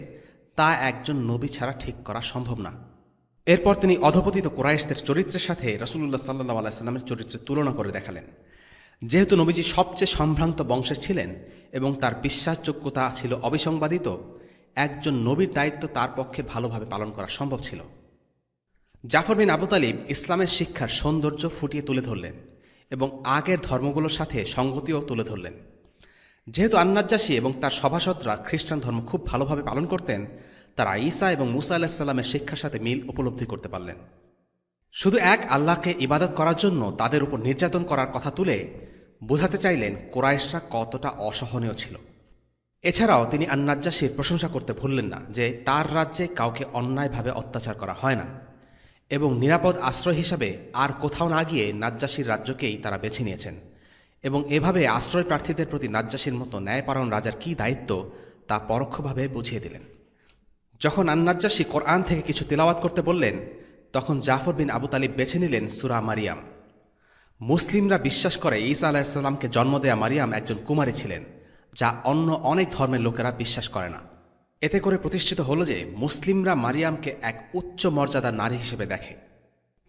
তা একজন নবী ছাড়া ঠিক করা সম্ভব না। এরপর তিনি অধপতিত কুরাইশদের চরিত্রের সাথে রাসূলুল্লাহ সাল্লাল্লাহু আলাইহি সাল্লামের চরিত্রের তুলনা করে দেখালেন। যেহেতু নবীজি সবচেয়ে সম্ভ্রান্ত বংশের ছিলেন এবং তার বিশ্বাসযোগ্যতা ছিল অবিসংবাদিত, একজন নবীর দায়িত্ব তার পক্ষে ভালোভাবে পালন করা সম্ভব ছিল। জাফর বিন আবু তালিব ইসলামের শিক্ষার সৌন্দর্য ফুটিয়ে তুলে ধরলেন এবং আগের ধর্মগুলোর সাথে সংগতিও তুলে ধরলেন। যেহেতু আন-নাজ্জাশী এবং তার সভাসদরা খ্রিস্টান ধর্ম খুব ভালোভাবে পালন করতেন, তারা ঈসা এবং মূসা আলাইহিস সালামের শিক্ষার সাথে মিল উপলব্ধি করতে পারলেন। শুধু এক আল্লাহকে ইবাদত করার জন্য তাদের উপর নির্যাতন করার কথা তুলে বোঝাতে চাইলেন কুরাইশরা কতটা অসহনীয় ছিল। এছাড়াও তিনি আন-নাজ্জাশীর প্রশংসা করতে ভুললেন না যে তার রাজ্যে কাউকে অন্যায়ভাবে অত্যাচার করা হয় না এবং নিরাপদ আশ্রয় হিসাবে আর কোথাও না গিয়ে নাজ্জাশীর রাজ্যকেই তারা বেছে নিয়েছেন এবং এভাবে আশ্রয় প্রার্থীদের প্রতি নাজ্জাশীর মতো ন্যায়পরায়ণ রাজার কী দায়িত্ব তা পরোক্ষভাবে বুঝিয়ে দিলেন। যখন আন-নাজ্জাশী কোরআন থেকে কিছু তিলাওয়াত করতে বললেন, তখন জাফর বিন আবু তালিব বেছে নিলেন সূরা মারিয়াম। মুসলিমরা বিশ্বাস করে ঈসা আলাইহিস সালামকে জন্ম দেয়া মারিয়াম একজন কুমারী ছিলেন, যা অন্য অনেক ধর্মের লোকেরা বিশ্বাস করে না। এতে করে প্রতিষ্ঠিত হল যে মুসলিমরা মারিয়ামকে এক উচ্চ মর্যাদার নারী হিসেবে দেখে।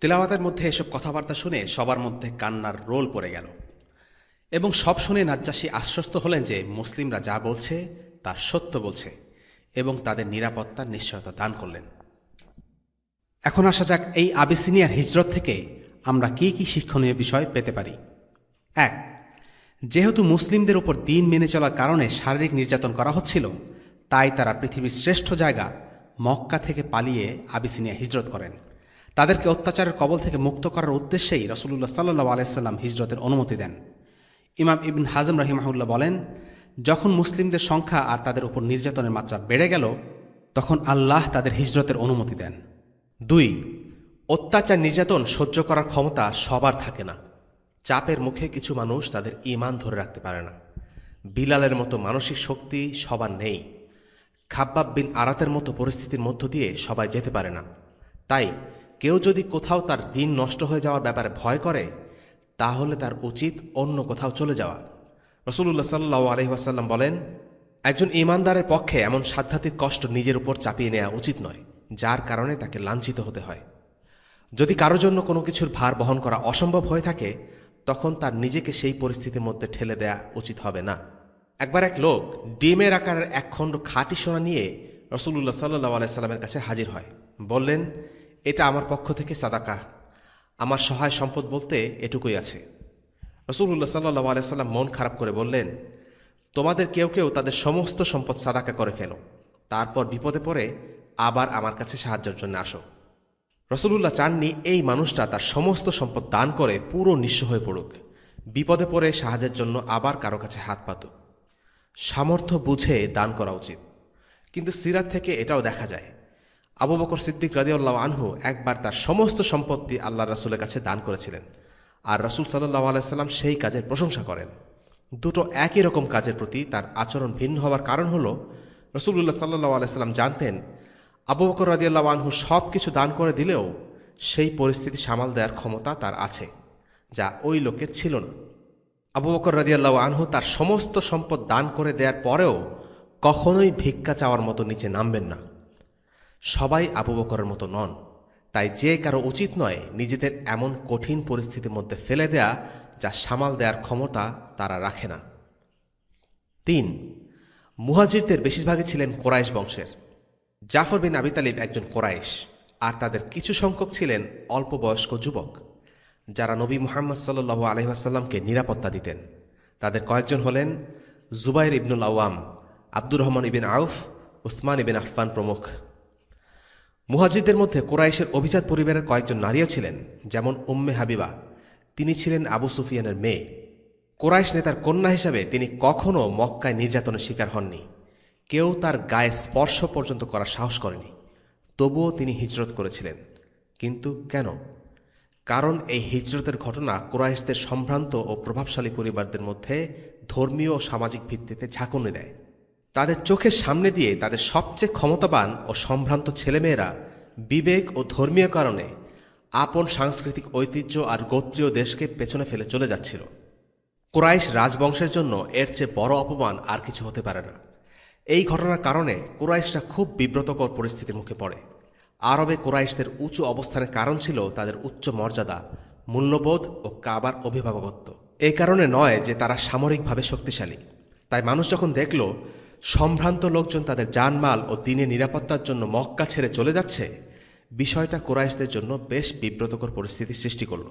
তিলাওয়াতের মধ্যে এসব কথাবার্তা শুনে সবার মধ্যে কান্নার রোল পড়ে গেল এবং সব শুনে নাজ্জাশী আশ্বস্ত হলেন যে মুসলিমরা যা বলছে তা সত্য বলছে এবং তাদের নিরাপত্তার নিশ্চয়তা দান করলেন। এখন আসা যাক এই আবিসিনিয়ার হিজরত থেকে আমরা কি কি শিক্ষণীয় বিষয় পেতে পারি। ১. যেহেতু মুসলিমদের উপর দিন মেনে চলার কারণে শারীরিক নির্যাতন করা হচ্ছিল, তাই তারা পৃথিবীর শ্রেষ্ঠ জায়গা মক্কা থেকে পালিয়ে আবিসিনিয়া হিজরত করেন। তাদেরকে অত্যাচারের কবল থেকে মুক্ত করার উদ্দেশ্যেই রাসূলুল্লাহ সাল্লাল্লাহু আলাইহি সাল্লাম হিজরতের অনুমতি দেন। ইমাম ইবন হাজম রাহিমাহুল্লাহ বলেন, যখন মুসলিমদের সংখ্যা আর তাদের উপর নির্যাতনের মাত্রা বেড়ে গেল, তখন আল্লাহ তাদের হিজরতের অনুমতি দেন। ২. অত্যাচার নির্যাতন সহ্য করার ক্ষমতা সবার থাকে না। চাপের মুখে কিছু মানুষ তাদের ঈমান ধরে রাখতে পারে না। বিলালের মতো মানসিক শক্তি সবার নেই। খাব্বাব বিন আরাতের মতো পরিস্থিতির মধ্য দিয়ে সবাই যেতে পারে না। তাই কেউ যদি কোথাও তার দিন নষ্ট হয়ে যাওয়ার ব্যাপারে ভয় করে, তাহলে তার উচিত অন্য কোথাও চলে যাওয়া। রাসূলুল্লাহ সাল্লাল্লাহু আলাইহি ওয়াসাল্লাম বলেন, একজন ঈমানদারের পক্ষে এমন সাধ্যাত্মিক কষ্ট নিজের উপর চাপিয়ে নেওয়া উচিত নয়, যার কারণে তাকে লাঞ্ছিত হতে হয়। যদি কারো জন্য কোনো কিছুর ভার বহন করা অসম্ভব হয়ে থাকে, তখন তার নিজেকে সেই পরিস্থিতির মধ্যে ঠেলে দেয়া উচিত হবে না। একবার এক লোক ডিমের আকারের এক খণ্ড খাঁটি সোনা নিয়ে রাসূলুল্লাহ সাল্লাল্লাহু আলাইহি সাল্লামের কাছে হাজির হয়। বললেন, এটা আমার পক্ষ থেকে সাদাকা, আমার সহায় সম্পদ বলতে এটুকুই আছে। রাসূলুল্লাহ সাল্লাল্লাহু আলাইহি সাল্লাম মন খারাপ করে বললেন, তোমাদের কেউ কেউ তাদের সমস্ত সম্পদ সাদাকা করে ফেলো, তারপর বিপদে পড়ে আবার আমার কাছে সাহায্যের জন্য আসো। রাসূলুল্লাহ চাননি এই মানুষটা তার সমস্ত সম্পদ দান করে পুরো নিঃস্ব হয়ে পড়ুক, বিপদে পড়ে সাহায্যের জন্য আবার কারো কাছে হাত পাতুক। সামর্থ্য বুঝে দান করা উচিত। কিন্তু সিরাত থেকে এটাও দেখা যায়, আবু বকর সিদ্দিক রাদিয়াল্লাহু আনহু একবার তার সমস্ত সম্পত্তি আল্লাহর রাসূলের কাছে দান করেছিলেন, আর রাসূল সাল্লাল্লাহু আলাইহি সাল্লাম সেই কাজের প্রশংসা করেন। দুটো একই রকম কাজের প্রতি তার আচরণ ভিন্ন হওয়ার কারণ হল, রাসূলুল্লাহ সাল্লাল্লাহু আলাইহি সাল্লাম জানতেন আবু বকর রাদিয়াল্লাহু আনহু সব কিছু দান করে দিলেও সেই পরিস্থিতি সামাল দেওয়ার ক্ষমতা তার আছে, যা ওই লোকের ছিল না। আবু বকর রাদিয়াল্লাহু আনহু তার সমস্ত সম্পদ দান করে দেওয়ার পরেও কখনোই ভিক্ষা চাওয়ার মতো নিচে নামবেন না। সবাই আবু বকরের মতো নন, তাই যে কারো উচিত নয় নিজেদের এমন কঠিন পরিস্থিতির মধ্যে ফেলে দেয়া যা সামাল দেওয়ার ক্ষমতা তারা রাখে না। ৩. মুহাজিরদের বেশিরভাগই ছিলেন কোরাইশ বংশের। জাফর বিন আবি তালিব একজন কোরাইশ, আর তাদের কিছু সংখ্যক ছিলেন অল্প বয়স্ক যুবক, যারা নবী মুহাম্মদ সাল্লাল্লাহু আলাইহি ওয়াসাল্লামকে নিরাপত্তা দিতেন। তাদের কয়েকজন হলেন জুবাইর ইবনুল আওয়াম, আব্দুর রহমান ইবিন আউফ, উসমান ইবিন আফফান প্রমুখ। মুহাজিরদের মধ্যে কুরাইশের অভিজাত পরিবারের কয়েকজন নারীও ছিলেন, যেমন উম্মে হাবিবা। তিনি ছিলেন আবু সুফিয়ানের মেয়ে। কুরাইশ নেতার কন্যা হিসাবে তিনি কখনও মক্কায় নির্যাতনের শিকার হননি। কেউ তার গায়ে স্পর্শ পর্যন্ত করার সাহস করেনি। তবুও তিনি হিজরত করেছিলেন। কিন্তু কেন? কারণ এই হিজরতের ঘটনা কুরাইশদের সম্ভ্রান্ত ও প্রভাবশালী পরিবারদের মধ্যে ধর্মীয় ও সামাজিক ভিত্তিতে ঝাঁকুনি দেয়। তাদের চোখের সামনে দিয়ে তাদের সবচেয়ে ক্ষমতাবান ও সম্ভ্রান্ত ছেলেমেয়েরা বিবেক ও ধর্মীয় কারণে আপন সাংস্কৃতিক ঐতিহ্য আর গোত্রীয় দেশকে পেছনে ফেলে চলে যাচ্ছিল। কুরাইশ রাজবংশের জন্য এর চেয়ে বড় অপমান আর কিছু হতে পারে না। এই ঘটনার কারণে কুরাইশরা খুব বিব্রতকর পরিস্থিতির মুখে পড়ে। আরবে কুরাইশদের উঁচু অবস্থানের কারণ ছিল তাদের উচ্চ মর্যাদা, মূল্যবোধ ও কাবার অভিভাবকত্ব। এই কারণে নয় যে তারা সামরিকভাবে শক্তিশালী। তাই মানুষ যখন দেখল সম্ভ্রান্ত লোকজন তাদের জানমাল ও দিনের নিরাপত্তার জন্য মক্কা ছেড়ে চলে যাচ্ছে, বিষয়টা কুরাইশদের জন্য বেশ বিব্রতকর পরিস্থিতি সৃষ্টি করল।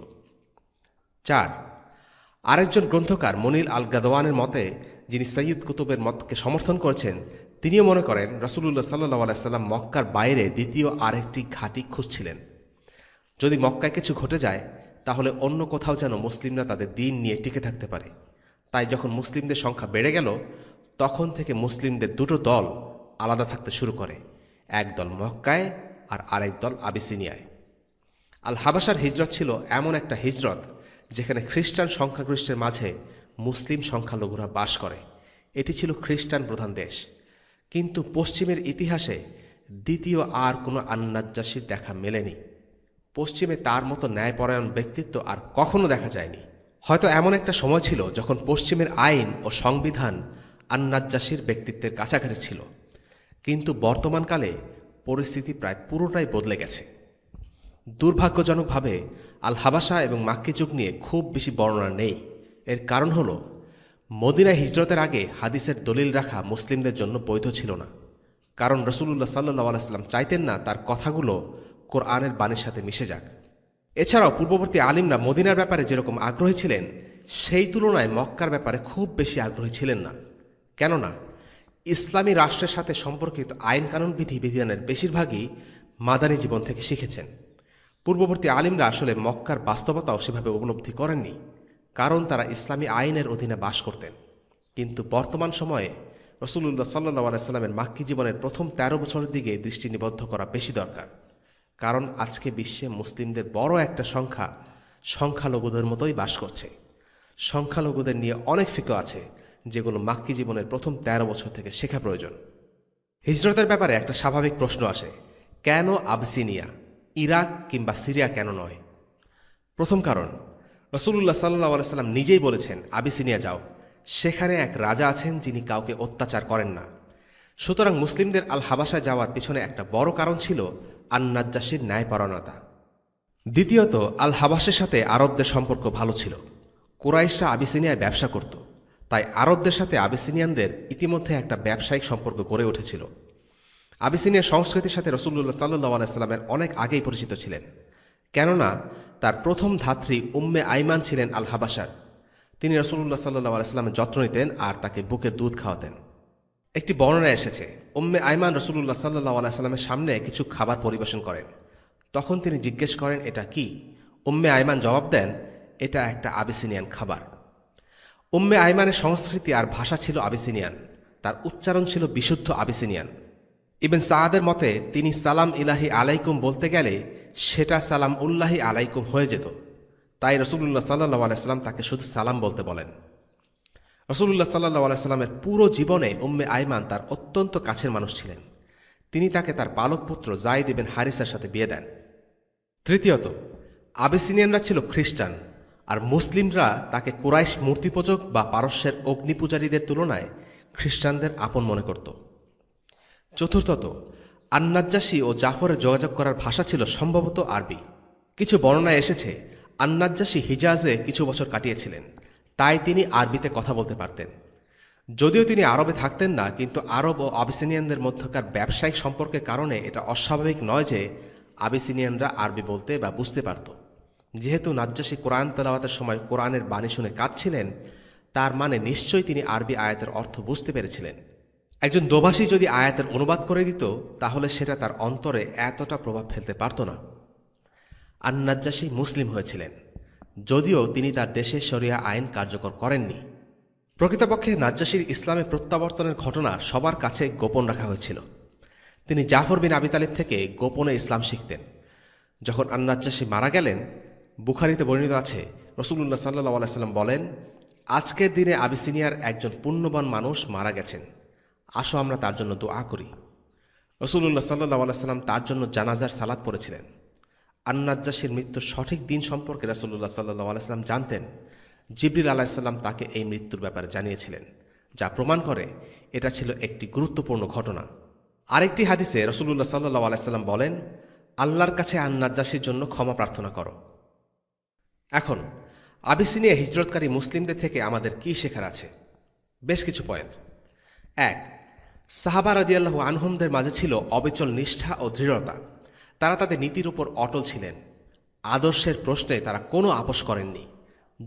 4. আরেকজন গ্রন্থকার মনিল আল গাদওয়ানের মতে, যিনি সৈয়দ কুতুবের মতকে সমর্থন করেছেন, তিনিও মনে করেন রাসূলুল্লাহ সাল্লাল্লাহু আলাইহি সাল্লাম মক্কার বাইরে দ্বিতীয় আরেকটি ঘাঁটি খুঁজছিলেন। যদি মক্কায় কিছু ঘটে যায়, তাহলে অন্য কোথাও যেন মুসলিমরা তাদের দিন নিয়ে টিকে থাকতে পারে। তাই যখন মুসলিমদের সংখ্যা বেড়ে গেল, তখন থেকে মুসলিমদের দুটো দল আলাদা থাকতে শুরু করে, এক দল মক্কায় আর আরেক দল আবিসিনিয়ায়। আল হাবাসার হিজরত ছিল এমন একটা হিজরত যেখানে খ্রিস্টান সংখ্যাগরিষ্ঠের মাঝে মুসলিম সংখ্যালঘুরা বাস করে। এটি ছিল খ্রিস্টান প্রধান দেশ। কিন্তু পশ্চিমের ইতিহাসে দ্বিতীয় আর কোনো আন্নাজ্জাসীর দেখা মেলেনি। পশ্চিমে তার মতো ন্যায়পরায়ণ ব্যক্তিত্ব আর কখনো দেখা যায়নি। হয়তো এমন একটা সময় ছিল যখন পশ্চিমের আইন ও সংবিধান আন্নাজ্জাসীর ব্যক্তিত্বের কাছাকাছি ছিল। কিন্তু বর্তমানকালে পরিস্থিতি প্রায় পুরোটাই বদলে গেছে। দুর্ভাগ্যজনকভাবে আল হাবাসা এবং মাক্কি যুগ নিয়ে খুব বেশি বর্ণনা নেই। এর কারণ হল মদিনায় হিজরতের আগে হাদিসের দলিল রাখা মুসলিমদের জন্য বৈধ ছিল না। কারণ রাসূলুল্লাহ সাল্লাল্লাহু আলাইহি ওয়াসাল্লাম চাইতেন না তার কথাগুলো কোরআনের বাণীর সাথে মিশে যাক। এছাড়াও পূর্ববর্তী আলিমরা মদিনার ব্যাপারে যেরকম আগ্রহী ছিলেন, সেই তুলনায় মক্কার ব্যাপারে খুব বেশি আগ্রহী ছিলেন না। কেননা ইসলামী রাষ্ট্রের সাথে সম্পর্কিত আইন কানুন বিধিবিধানের বেশিরভাগই মাদানী জীবন থেকে শিখেছেন। পূর্ববর্তী আলিমরা আসলে মক্কার বাস্তবতাও সেভাবে উপলব্ধি করেননি, কারণ তারা ইসলামী আইনের অধীনে বাস করতেন। কিন্তু বর্তমান সময়ে রাসূলুল্লাহ সাল্লাল্লাহু আলাইহি ওয়াসাল্লামের মাক্কি জীবনের প্রথম 13 বছরের দিকে দৃষ্টি নিবদ্ধ করা বেশি দরকার। কারণ আজকে বিশ্বে মুসলিমদের বড় একটা সংখ্যা সংখ্যালঘুদের মতোই বাস করছে। সংখ্যালঘুদের নিয়ে অনেক ফিকহ আছে, যেগুলো মাক্কি জীবনের প্রথম 13 বছর থেকে শেখা প্রয়োজন। হিজরতের ব্যাপারে একটা স্বাভাবিক প্রশ্ন আসে, কেন আবিসিনিয়া, ইরাক কিংবা সিরিয়া কেন নয়? প্রথম কারণ, রাসূলুল্লাহ সাল্লাল্লাহু আলাইহি ওয়াসাল্লাম নিজেই বলেছেন, আবিসিনিয়া যাও, সেখানে এক রাজা আছেন যিনি কাউকে অত্যাচার করেন না। সুতরাং মুসলিমদের আল হাবাসা যাওয়ার পিছনে একটা বড় কারণ ছিল আন্নাজ্জাসীর ন্যায়পরায়ণতা। দ্বিতীয়ত, আল হাবাসের সাথে আরবদের সম্পর্ক ভালো ছিল। কুরাইশরা আবিসিনিয়ায় ব্যবসা করত, তাই আরবদের সাথে আবিসিনিয়ানদের ইতিমধ্যে একটা ব্যবসায়িক সম্পর্ক গড়ে উঠেছিল। আবিসিনিয়ার সংস্কৃতির সাথে রাসূলুল্লাহ সাল্লাল্লাহু আলাইহি ওয়াসাল্লামের অনেক আগেই পরিচিত ছিলেন, কেননা তার প্রথম ধাত্রী উম্মে আইমান ছিলেন আল হাবাসার। তিনি রাসূলুল্লাহ সাল্লাল্লাহু আলাইহি ওয়াসাল্লামের যত্ন নিতেন আর তাকে বুকের দুধ খাওয়াতেন। একটি বর্ণনায় এসেছে, উম্মে আইমান রাসূলুল্লাহ সাল্লাল্লাহু আলাইহি ওয়াসাল্লামের সামনে কিছু খাবার পরিবেশন করেন। তখন তিনি জিজ্ঞেস করেন, এটা কি? উম্মে আইমান জবাব দেন, এটা একটা আবিসিনিয়ান খাবার। উম্মে আইমানের সংস্কৃতি আর ভাষা ছিল আবিসিনিয়ান, তার উচ্চারণ ছিল বিশুদ্ধ আবিসিনিয়ান। ইবন সাআদের মতে তিনি সালাম ইলাহি আলাইকুম বলতে গেলে সেটা সালাম উল্লাহি আলাইকুম হয়ে যেত। তাই রাসূলুল্লাহ সাল্লাল্লাহু আলাইহি ওয়াসাল্লাম তাকে শুধু সালাম বলতে বলেন। রাসূলুল্লাহ সাল্লাল্লাহু আলাইহি ওয়াসাল্লামের পুরো জীবনে উম্মে আইমান তার অত্যন্ত কাছের মানুষ ছিলেন। তিনি তাকে তার পালক পুত্র যায়েদ ইবনে হারিসার সাথে বিয়ে দেন। তৃতীয়ত, আবিসিনিয়ানরা ছিল খ্রিস্টান, আর মুসলিমরা তাকে কুরাইশ মূর্তিপূজক বা পারস্যের অগ্নিপূজারীদের তুলনায় খ্রিস্টানদের আপন মনে করত। চতুর্থত, আন্নাজ্জাসী ও জাফরের যোগাযোগ করার ভাষা ছিল সম্ভবত আরবি। কিছু বর্ণনায় এসেছে আন্নাজ্জাসী হিজাজে কিছু বছর কাটিয়েছিলেন, তাই তিনি আরবিতে কথা বলতে পারতেন। যদিও তিনি আরবে থাকতেন না, কিন্তু আরব ও আবিসিনিয়ানদের মধ্যকার ব্যবসায়িক সম্পর্কের কারণে এটা অস্বাভাবিক নয় যে আবিসিনিয়ানরা আরবি বলতে বা বুঝতে পারত। যেহেতু নাজ্জাসী কোরআন তেলাওয়াতের সময় কোরআনের বাণী শুনে কাঁদছিলেন, তার মানে নিশ্চয়ই তিনি আরবি আয়াতের অর্থ বুঝতে পেরেছিলেন। একজন দোভাষী যদি আয়াতের অনুবাদ করে দিত তাহলে সেটা তার অন্তরে এতটা প্রভাব ফেলতে পারত না। আন-নাজ্জাশী মুসলিম হয়েছিলেন, যদিও তিনি তার দেশে শরিয়া আইন কার্যকর করেননি। প্রকৃতপক্ষে নাজ্জাশীর ইসলামে প্রত্যাবর্তনের ঘটনা সবার কাছে গোপন রাখা হয়েছিল। তিনি জাফর বিন আবি তালিব থেকে গোপনে ইসলাম শিখতেন। যখন আন-নাজ্জাশী মারা গেলেন, বুখারীতে বর্ণিত আছে, রাসূলুল্লাহ সাল্লাল্লাহু আলাইহি ওয়াসাল্লাম বলেন, আজকের দিনে আবিসিনিয়ার একজন পুণ্যবান মানুষ মারা গেছেন, আসো আমরা তার জন্য দোয়া করি। রাসূলুল্লাহ সাল্লাল্লাহু আলাইহি ওয়াসাল্লাম তার জন্য জানাজার সালাত পড়েছিলেন। আন-নাজ্জাশীর মৃত্যুর সঠিক দিন সম্পর্কে রাসূলুল্লাহ সাল্লাল্লাহু আলাইহি ওয়াসাল্লাম জানতেন। জিবরিল আলাইহিস সালাম তাকে এই মৃত্যুর ব্যাপারে জানিয়েছিলেন, যা প্রমাণ করে এটা ছিল একটি গুরুত্বপূর্ণ ঘটনা। আরেকটি হাদিসে রাসূলুল্লাহ সাল্লাল্লাহু আলাইহি ওয়াসাল্লাম বলেন, আল্লাহর কাছে আন-নাজ্জাশীর জন্য ক্ষমা প্রার্থনা করো। এখন আবিসিনিয়া হিজরতকারী মুসলিমদের থেকে আমাদের কি শেখার আছে? বেশ কিছু পয়েন্ট। ১. সাহাবা রাদিয়াল্লাহু আনহুমদের মাঝে ছিল অবিচল নিষ্ঠা ও দৃঢ়তা। তারা তাদের নীতির উপর অটল ছিলেন। আদর্শের প্রশ্নে তারা কোনো আপোষ করেননি,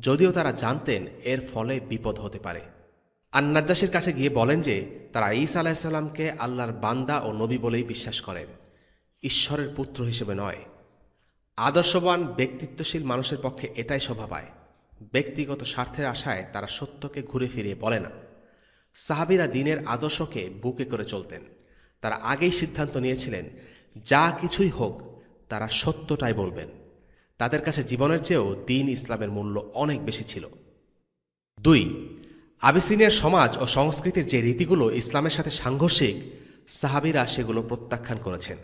যদিও তারা জানতেন এর ফলে বিপদ হতে পারে। আন-নাজ্জাশীর কাছে গিয়ে বলেন যে তারা ঈসা আলাইহিস সালামকে আল্লাহর বান্দা ও নবী বলেই বিশ্বাস করেন, ঈশ্বরের পুত্র হিসেবে নয়। আদর্শবান ব্যক্তিত্বশীল মানুষের পক্ষে এটাই শোভা পায়। ব্যক্তিগত স্বার্থের আশায় তারা সত্যকে ঘুরে ফিরিয়ে বলে না। সাহাবীরা দ্বীনের আদর্শকে বুকে করে চলতেন। তারা আগেই সিদ্ধান্ত নিয়েছিলেন, যা কিছুই হোক তারা সত্যটাই বলবেন। তাদের কাছে জীবনের চেয়েও দ্বীন ইসলামের মূল্য অনেক বেশি ছিল। ২. আবিসিনিয়ার সমাজ ও সংস্কৃতির যে রীতিগুলো ইসলামের সাথে সাংঘর্ষিক, সাহাবীরা সেগুলো প্রত্যাখ্যান করেছেন,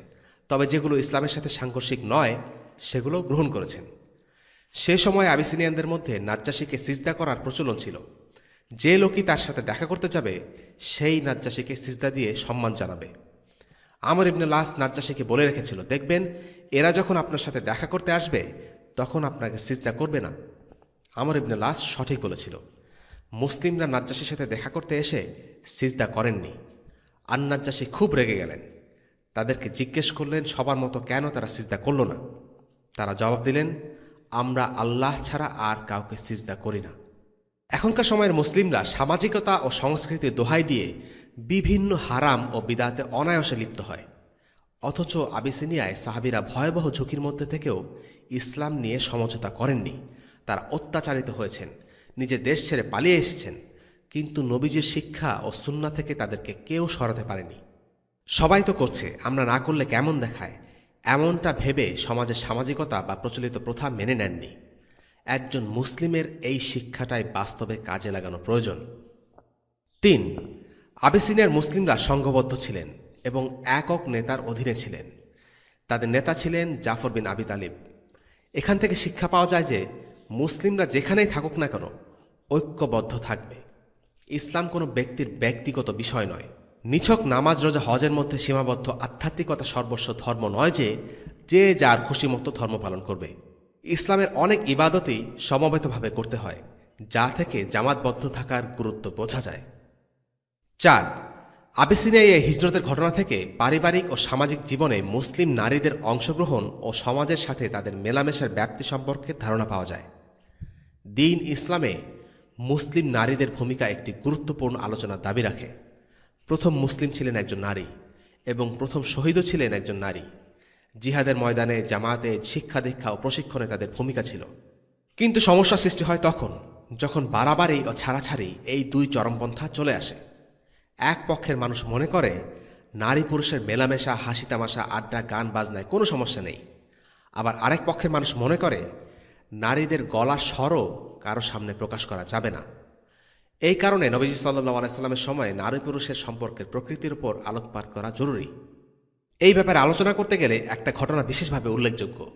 তবে যেগুলো ইসলামের সাথে সাংঘর্ষিক নয় সেগুলো গ্রহণ করেছেন। সে সময় আবিসিনিয়ানদের মধ্যে নাজ্জাশীকে সিজদা করার প্রচলন ছিল। যে লোকই তার সাথে দেখা করতে যাবে সেই নাজ্জাশীকে সিজদা দিয়ে সম্মান জানাবে। আমর ইবনে লাস নাজ্জাশীকে বলে রেখেছিল, দেখবেন এরা যখন আপনার সাথে দেখা করতে আসবে তখন আপনাকে সিজদা করবে না। আমর ইবনে লাস সঠিক বলেছিল। মুসলিমরা নাজ্জাশীর সাথে দেখা করতে এসে সিজদা করেননি। আন-নাজ্জাশী খুব রেগে গেলেন। তাদেরকে জিজ্ঞেস করলেন সবার মতো কেন তারা সিজদা করল না। তারা জবাব দিলেন, আমরা আল্লাহ ছাড়া আর কাউকে সিজদা করি না। এখনকার সময়ের মুসলিমরা সামাজিকতা ও সংস্কৃতির দোহাই দিয়ে বিভিন্ন হারাম ও বিদআতে অনায়াসে লিপ্ত হয়। অথচ আবিসিনিয়ায় সাহাবীরা ভয়াবহ ঝুঁকির মধ্যে থেকেও ইসলাম নিয়ে সমঝোতা করেননি। তারা অত্যাচারিত হয়েছেন, নিজের দেশ ছেড়ে পালিয়ে এসেছেন, কিন্তু নবীজির শিক্ষা ও সুন্নাহ থেকে তাদেরকে কেউ সরাতে পারেনি। সবাই তো করছে, আমরা না করলে কেমন দেখায়, এমনটা ভেবে সমাজের সামাজিকতা বা প্রচলিত প্রথা মেনে নেননি। একজন মুসলিমের এই শিক্ষাটাই বাস্তবে কাজে লাগানো প্রয়োজন। ৩. আবিসিনিয়ার মুসলিমরা সংঘবদ্ধ ছিলেন এবং একক নেতার অধীনে ছিলেন। তাদের নেতা ছিলেন জাফর বিন আবি তালিব। এখান থেকে শিক্ষা পাওয়া যায় যে মুসলিমরা যেখানেই থাকুক না কেন ঐক্যবদ্ধ থাকবে। ইসলাম কোনো ব্যক্তির ব্যক্তিগত বিষয় নয়। নিছক নামাজ রোজা হজের মধ্যে সীমাবদ্ধ আধ্যাত্মিকতা সর্বস্ব ধর্ম নয় যে যে যার খুশি মতো ধর্ম পালন করবে। ইসলামের অনেক ইবাদতই সমবেতভাবে করতে হয়, যা থেকে জামাতবদ্ধ থাকার গুরুত্ব বোঝা যায়। ৪. আবিসিনিয়ায় এই হিজরতের ঘটনা থেকে পারিবারিক ও সামাজিক জীবনে মুসলিম নারীদের অংশগ্রহণ ও সমাজের সাথে তাদের মেলামেশার ব্যাপ্তি সম্পর্কে ধারণা পাওয়া যায়। দ্বীন ইসলামে মুসলিম নারীদের ভূমিকা একটি গুরুত্বপূর্ণ আলোচনার দাবি রাখে। প্রথম মুসলিম ছিলেন একজন নারী এবং প্রথম শহীদও ছিলেন একজন নারী। জিহাদের ময়দানে, জামাতে, শিক্ষা দীক্ষা ও প্রশিক্ষণে তাদের ভূমিকা ছিল। কিন্তু সমস্যা সৃষ্টি হয় তখন যখন বাড়াবাড়ি ও ছাড়াছাড়ি এই দুই চরমপন্থা চলে আসে। এক পক্ষের মানুষ মনে করে নারী পুরুষের মেলামেশা, হাসি তামাশা, আড্ডা, গান বাজনায় কোনো সমস্যা নেই। আবার আরেক পক্ষের মানুষ মনে করে নারীদের গলার স্বরও কারো সামনে প্রকাশ করা যাবে না। এই কারণে নবীজি সাল্লাল্লাহু আলাইহি সাল্লামের সময় নারী পুরুষের সম্পর্কের প্রকৃতির উপর আলোকপাত করা জরুরি। এই ব্যাপারে আলোচনা করতে গেলে একটা ঘটনা বিশেষভাবে উল্লেখযোগ্য।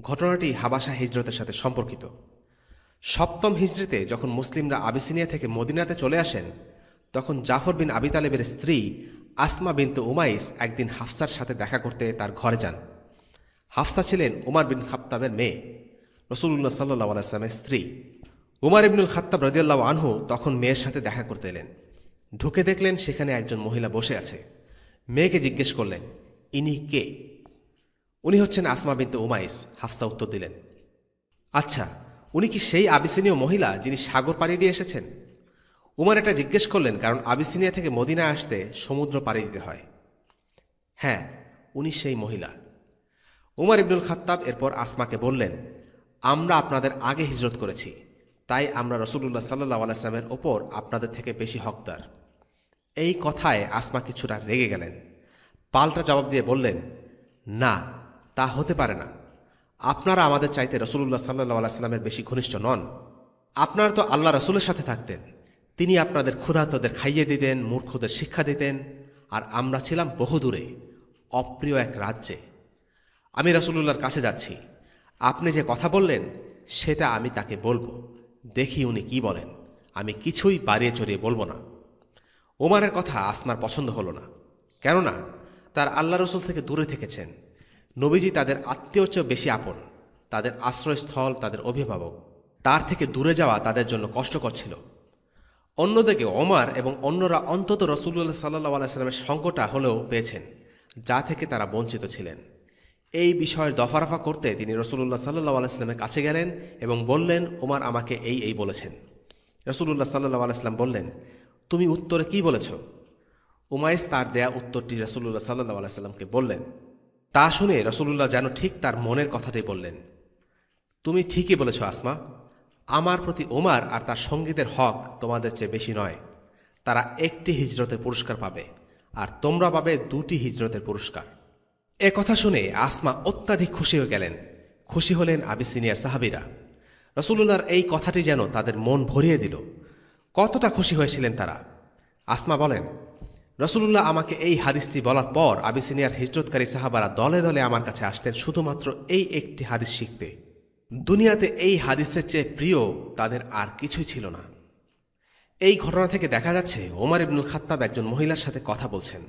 ঘটনাটি হাবাসা হিজরতের সাথে সম্পর্কিত। সপ্তম হিজরিতে যখন মুসলিমরা আবিসিনিয়া থেকে মদিনাতে চলে আসেন, তখন জাফর বিন আবি তালেবের স্ত্রী আসমা বিনতে উমাইস একদিন হাফসার সাথে দেখা করতে তার ঘরে যান। হাফসা ছিলেন উমর বিন খাত্তাবের মেয়ে, রাসূলুল্লাহ সাল্লাল্লাহু আলাইহি ওয়াসাল্লামের স্ত্রী। উমর ইবনুল খাত্তাব রাদিয়াল্লাহু আনহু তখন মেয়ের সাথে দেখা করতে এলেন। ঢুকে দেখলেন সেখানে একজন মহিলা বসে আছে। মেয়েকে জিজ্ঞেস করলেন, ইনি কে? উনি হচ্ছেন আসমা বিনতে উমাইস। হাফসা উত্তর দিলেন, আচ্ছা, উনি কি সেই আবিসিনীয় মহিলা যিনি সাগর পাড়ি দিয়ে এসেছেন? উমর এটা জিজ্ঞেস করলেন কারণ আবিসিনিয়া থেকে মদিনায় আসতে সমুদ্র পাড়ি দিতে হয়। হ্যাঁ, উনি সেই মহিলা। উমর ইবনুল খাত্তাব এরপর আসমাকে বললেন, আমরা আপনাদের আগে হিজরত করেছি, তাই আমরা রাসূলুল্লাহ সাল্লাল্লাহু আলাইহি ওয়াসাল্লামের ওপর আপনাদের থেকে বেশি হকদার। এই কথায় আসমা কিছুটা রেগে গেলেন। পাল্টা জবাব দিয়ে বললেন, না, তা হতে পারে না। আপনারা আমাদের চাইতে রাসূলুল্লাহ সাল্লাল্লাহু আলাইহি ওয়াসাল্লামের বেশি ঘনিষ্ঠ নন। আপনারা তো আল্লাহ রাসূলের সাথে থাকতেন, তিনি আপনাদের ক্ষুধার্তদের খাইয়ে দিতেন, মূর্খদের শিক্ষা দিতেন, আর আমরা ছিলাম বহুদূরে, অপ্রিয় এক রাজ্যে। আমি রাসূলুল্লাহর কাছে যাচ্ছি, আপনি যে কথা বললেন সেটা আমি তাকে বলবো, দেখি উনি কি বলেন। আমি কিছুই বাড়িয়ে চড়িয়ে বলবো না। ওমারের কথা আসমার পছন্দ হলো না, কেননা তার আল্লাহ রসুল থেকে দূরে থেকেছেন। নবীজি তাদের আত্মীয়র চেয়েও বেশি আপন, তাদের আশ্রয়স্থল, তাদের অভিভাবক। তার থেকে দূরে যাওয়া তাদের জন্য কষ্টকর ছিল। অন্যদিকে ওমর এবং অন্যরা অন্তত রাসূলুল্লাহ সাল্লাল্লাহু আলাইহি ওয়াসাল্লামের সঙ্গটা হলেও পেয়েছেন, যা থেকে তারা বঞ্চিত ছিলেন। এই বিষয়ের দফারফা করতে তিনি রাসূলুল্লাহ সাল্লাল্লাহু আলাইহি ওয়াসাল্লামের কাছে গেলেন এবং বললেন, ওমর আমাকে এই বলেছেন। রাসূলুল্লাহ সাল্লাল্লাহু আলাইহি ওয়াসাল্লাম বললেন, তুমি উত্তরে কি বলেছ? উমাইস তার দেয়া উত্তরটি রাসূলুল্লাহ সাল্লাল্লাহু আলাইহি ওয়াসাল্লামকে বললেন। তা শুনে রাসূলুল্লাহ যেন ঠিক তার মনের কথাটাই বললেন, তুমি ঠিকই বলেছ আসমা, আমার প্রতি ওমর আর তার সঙ্গীদের হক তোমাদের চেয়ে বেশি নয়। তারা একটি হিজরতের পুরস্কার পাবে, আর তোমরা পাবে 2টি হিজরতের পুরস্কার। এ কথা শুনে আসমা অত্যাধিক খুশি হয়ে গেলেন। খুশি হলেন আবিসিনিয়ার সাহাবীরা। রাসূলুল্লাহর এই কথাটি যেন তাদের মন ভরিয়ে দিল। কতটা খুশি হয়েছিলেন তারা! আসমা বলেন, রাসূলুল্লাহ আমাকে এই হাদিসটি বলার পর আবিসিনিয়ার হিজরতকারী সাহাবারা দলে দলে আমার কাছে আসতেন শুধুমাত্র এই একটি হাদিস শিখতে। দুনিয়াতে এই হাদিসের চেয়ে প্রিয় তাদের আর কিছুই ছিল না। এই ঘটনা থেকে দেখা যাচ্ছে ওমর ইবনুল খাত্তাব একজন মহিলার সাথে কথা বলছেন।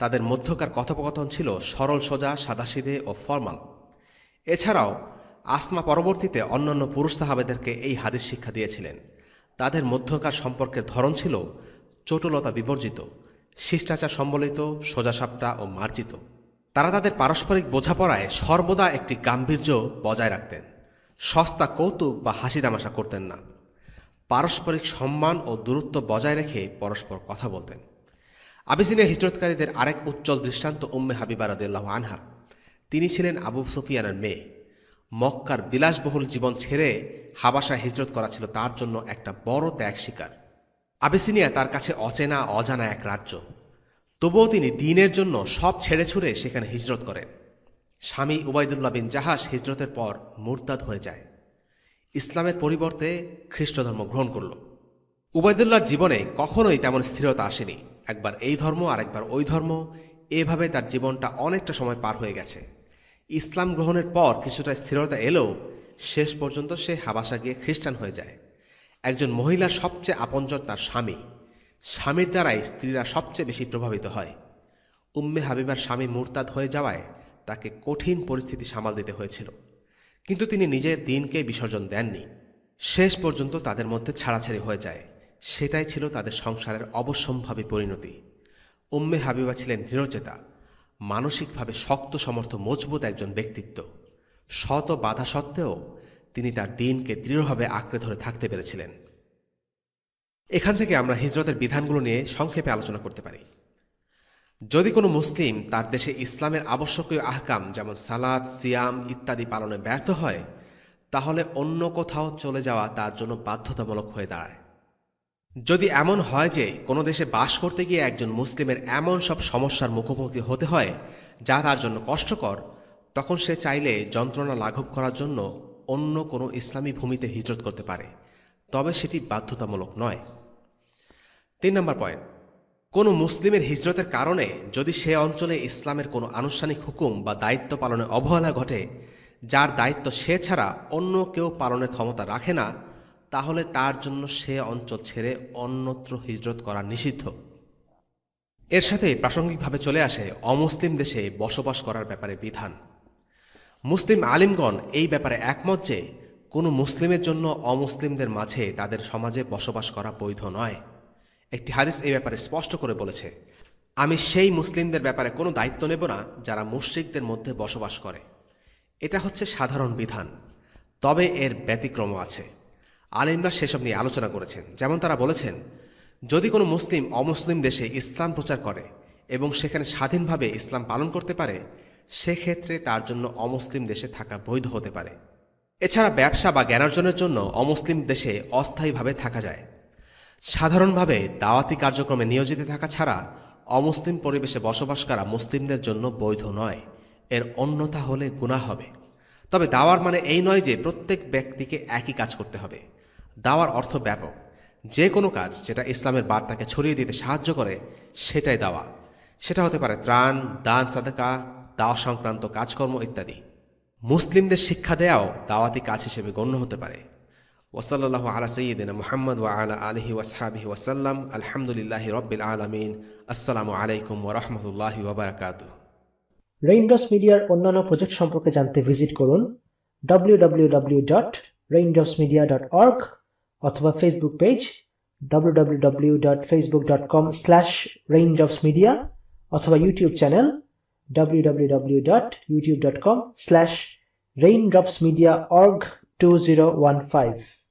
তাদের মধ্যকার কথোপকথন ছিল সরল সোজা, সাদাসিধে ও ফরমাল। এছাড়াও আসমা পরবর্তীতে অন্যান্য পুরুষ সাহাবেদেরকে এই হাদিস শিক্ষা দিয়েছিলেন। তাদের মধ্যকার সম্পর্কের ধরন ছিল চটুলতা বিবর্জিত, শিষ্টাচার সম্বলিত, সোজাসাপটা ও মার্জিত। তারা তাদের পারস্পরিক বোঝাপড়ায় সর্বদা একটি গাম্ভীর্য বজায় রাখতেন। সস্তা কৌতুক বা হাসি তামাশা করতেন না। পারস্পরিক সম্মান ও দূরত্ব বজায় রেখে পরস্পর কথা বলতেন। আবিসিনিয়া হিজরতকারীদের আরেক উজ্জ্বল দৃষ্টান্ত উম্মে হাবিবা রাদিয়াল্লাহু আনহা। তিনি ছিলেন আবু সুফিয়ানের মেয়ে। মক্কার বিলাসবহুল জীবন ছেড়ে হাবাসায় হিজরত করা ছিল তার জন্য একটা বড় ত্যাগ স্বীকার। আবিসিনিয়া তার কাছে অচেনা অজানা এক রাজ্য। তবুও তিনি দ্বীনের জন্য সব ছেড়ে ছুড়ে সেখানে হিজরত করেন। স্বামী উবাইদুল্লাহ বিন জাহাশ হিজরতের পর মুরতাদ হয়ে যায়, ইসলামের পরিবর্তে খ্রিস্টধর্ম গ্রহণ করল। উবাইদুল্লাহর জীবনে কখনোই তেমন স্থিরতা আসেনি। একবার এই ধর্ম আর একবার ওই ধর্ম, এভাবে তার জীবনটা অনেকটা সময় পার হয়ে গেছে। ইসলাম গ্রহণের পর কিছুটা স্থিরতা এলেও শেষ পর্যন্ত সে হাবাসা গিয়ে খ্রিস্টান হয়ে যায়। একজন মহিলার সবচেয়ে আপনজন তার স্বামী। স্বামীর দ্বারাই স্ত্রীরা সবচেয়ে বেশি প্রভাবিত হয়। উম্মে হাবিবার স্বামী মুরতাদ হয়ে যাওয়ায় তাকে কঠিন পরিস্থিতি সামাল দিতে হয়েছিল, কিন্তু তিনি নিজের দ্বীনকে বিসর্জন দেননি। শেষ পর্যন্ত তাদের মধ্যে ছাড়াছাড়ি হয়ে যায়। সেটাই ছিল তাদের সংসারের অবশ্যম্ভাবী পরিণতি। উম্মে হাবিবা ছিলেন দৃঢ়চেতা, মানসিকভাবে শক্ত সমর্থ মজবুত একজন ব্যক্তিত্ব। শত বাধা সত্ত্বেও তিনি তার দ্বীনকে দৃঢ়ভাবে আঁকড়ে ধরে থাকতে পেরেছিলেন। এখান থেকে আমরা হিজরতের বিধানগুলো নিয়ে সংক্ষেপে আলোচনা করতে পারি। যদি কোনো মুসলিম তার দেশে ইসলামের আবশ্যকীয় আহকাম যেমন সালাত, সিয়াম ইত্যাদি পালনে ব্যর্থ হয়, তাহলে অন্য কোথাও চলে যাওয়া তার জন্য বাধ্যতামূলক হয়ে দাঁড়ায়। যদি এমন হয় যে কোনো দেশে বাস করতে গিয়ে একজন মুসলিমের এমন সব সমস্যার মুখোমুখি হতে হয় যা তার জন্য কষ্টকর, তখন সে চাইলে যন্ত্রণা লাঘব করার জন্য অন্য কোনো ইসলামী ভূমিতে হিজরত করতে পারে, তবে সেটি বাধ্যতামূলক নয়। 3 নম্বর পয়েন্ট, কোনো মুসলিমের হিজরতের কারণে যদি সে অঞ্চলে ইসলামের কোনো আনুষ্ঠানিক হুকুম বা দায়িত্ব পালনে অবহেলা ঘটে, যার দায়িত্ব সে ছাড়া অন্য কেউ পালনের ক্ষমতা রাখে না, তাহলে তার জন্য সে অঞ্চল ছেড়ে অন্যত্র হিজরত করা নিষিদ্ধ। এর সাথে প্রাসঙ্গিকভাবে চলে আসে অমুসলিম দেশে বসবাস করার ব্যাপারে বিধান। মুসলিম আলিমগণ এই ব্যাপারে একমত যে কোনো মুসলিমের জন্য অমুসলিমদের মাঝে তাদের সমাজে বসবাস করা বৈধ নয়। একটি হাদিস এই ব্যাপারে স্পষ্ট করে বলেছে, আমি সেই মুসলিমদের ব্যাপারে কোনো দায়িত্ব নেব না যারা মুশরিকদের মধ্যে বসবাস করে। এটা হচ্ছে সাধারণ বিধান, তবে এর ব্যতিক্রম আছে। আলেমরা সেসব নিয়ে আলোচনা করেছেন। যেমন তারা বলেছেন, যদি কোনো মুসলিম অমুসলিম দেশে ইসলাম প্রচার করে এবং সেখানে স্বাধীনভাবে ইসলাম পালন করতে পারে, সেক্ষেত্রে তার জন্য অমুসলিম দেশে থাকা বৈধ হতে পারে। এছাড়া ব্যবসা বা জ্ঞানার্জনের জন্য অমুসলিম দেশে অস্থায়ীভাবে থাকা যায়। সাধারণভাবে দাওয়াতি কার্যক্রমে নিয়োজিত থাকা ছাড়া অমুসলিম পরিবেশে বসবাস করা মুসলিমদের জন্য বৈধ নয়, এর অন্যথা হলে গুনাহ হবে। তবে দাওয়ার মানে এই নয় যে প্রত্যেক ব্যক্তিকে একই কাজ করতে হবে। দাওয়ার অর্থ ব্যাপক। যে কোনো কাজ যেটা ইসলামের বার্তাকে ছড়িয়ে দিতে সাহায্য করে সেটাই দাওয়া। সেটা হতে পারে ত্রাণ, দান, সাদাকা, দাওয়া সংক্রান্ত কাজকর্ম ইত্যাদি। মুসলিমদের শিক্ষা দেওয়াও দাওয়াতি কাজ হিসেবে গণ্য হতে পারে। ওয়াসাল্লাল্লাহু আলা সাইয়্যিদিনা মুহাম্মদ ওয়া আলা আলিহি ওয়াসহাবিহি ওয়াসাল্লাম। আলহামদুলিল্লাহি রাব্বিল আলামিন। আসসালামু আলাইকুম ওয়া রাহমাতুল্লাহি ওয়া বারাকাতুহু। রেইনড্রপস মিডিয়ার অন্যান্য প্রজেক্ট সম্পর্কে জানতে ভিজিট করুন www.raindropsmedia.org অথবা ফেসবুক পেজ www.facebook.com/raindropsmedia অথবা ইউটিউব চ্যানেল www.youtube.com/raindropsmediaorg2015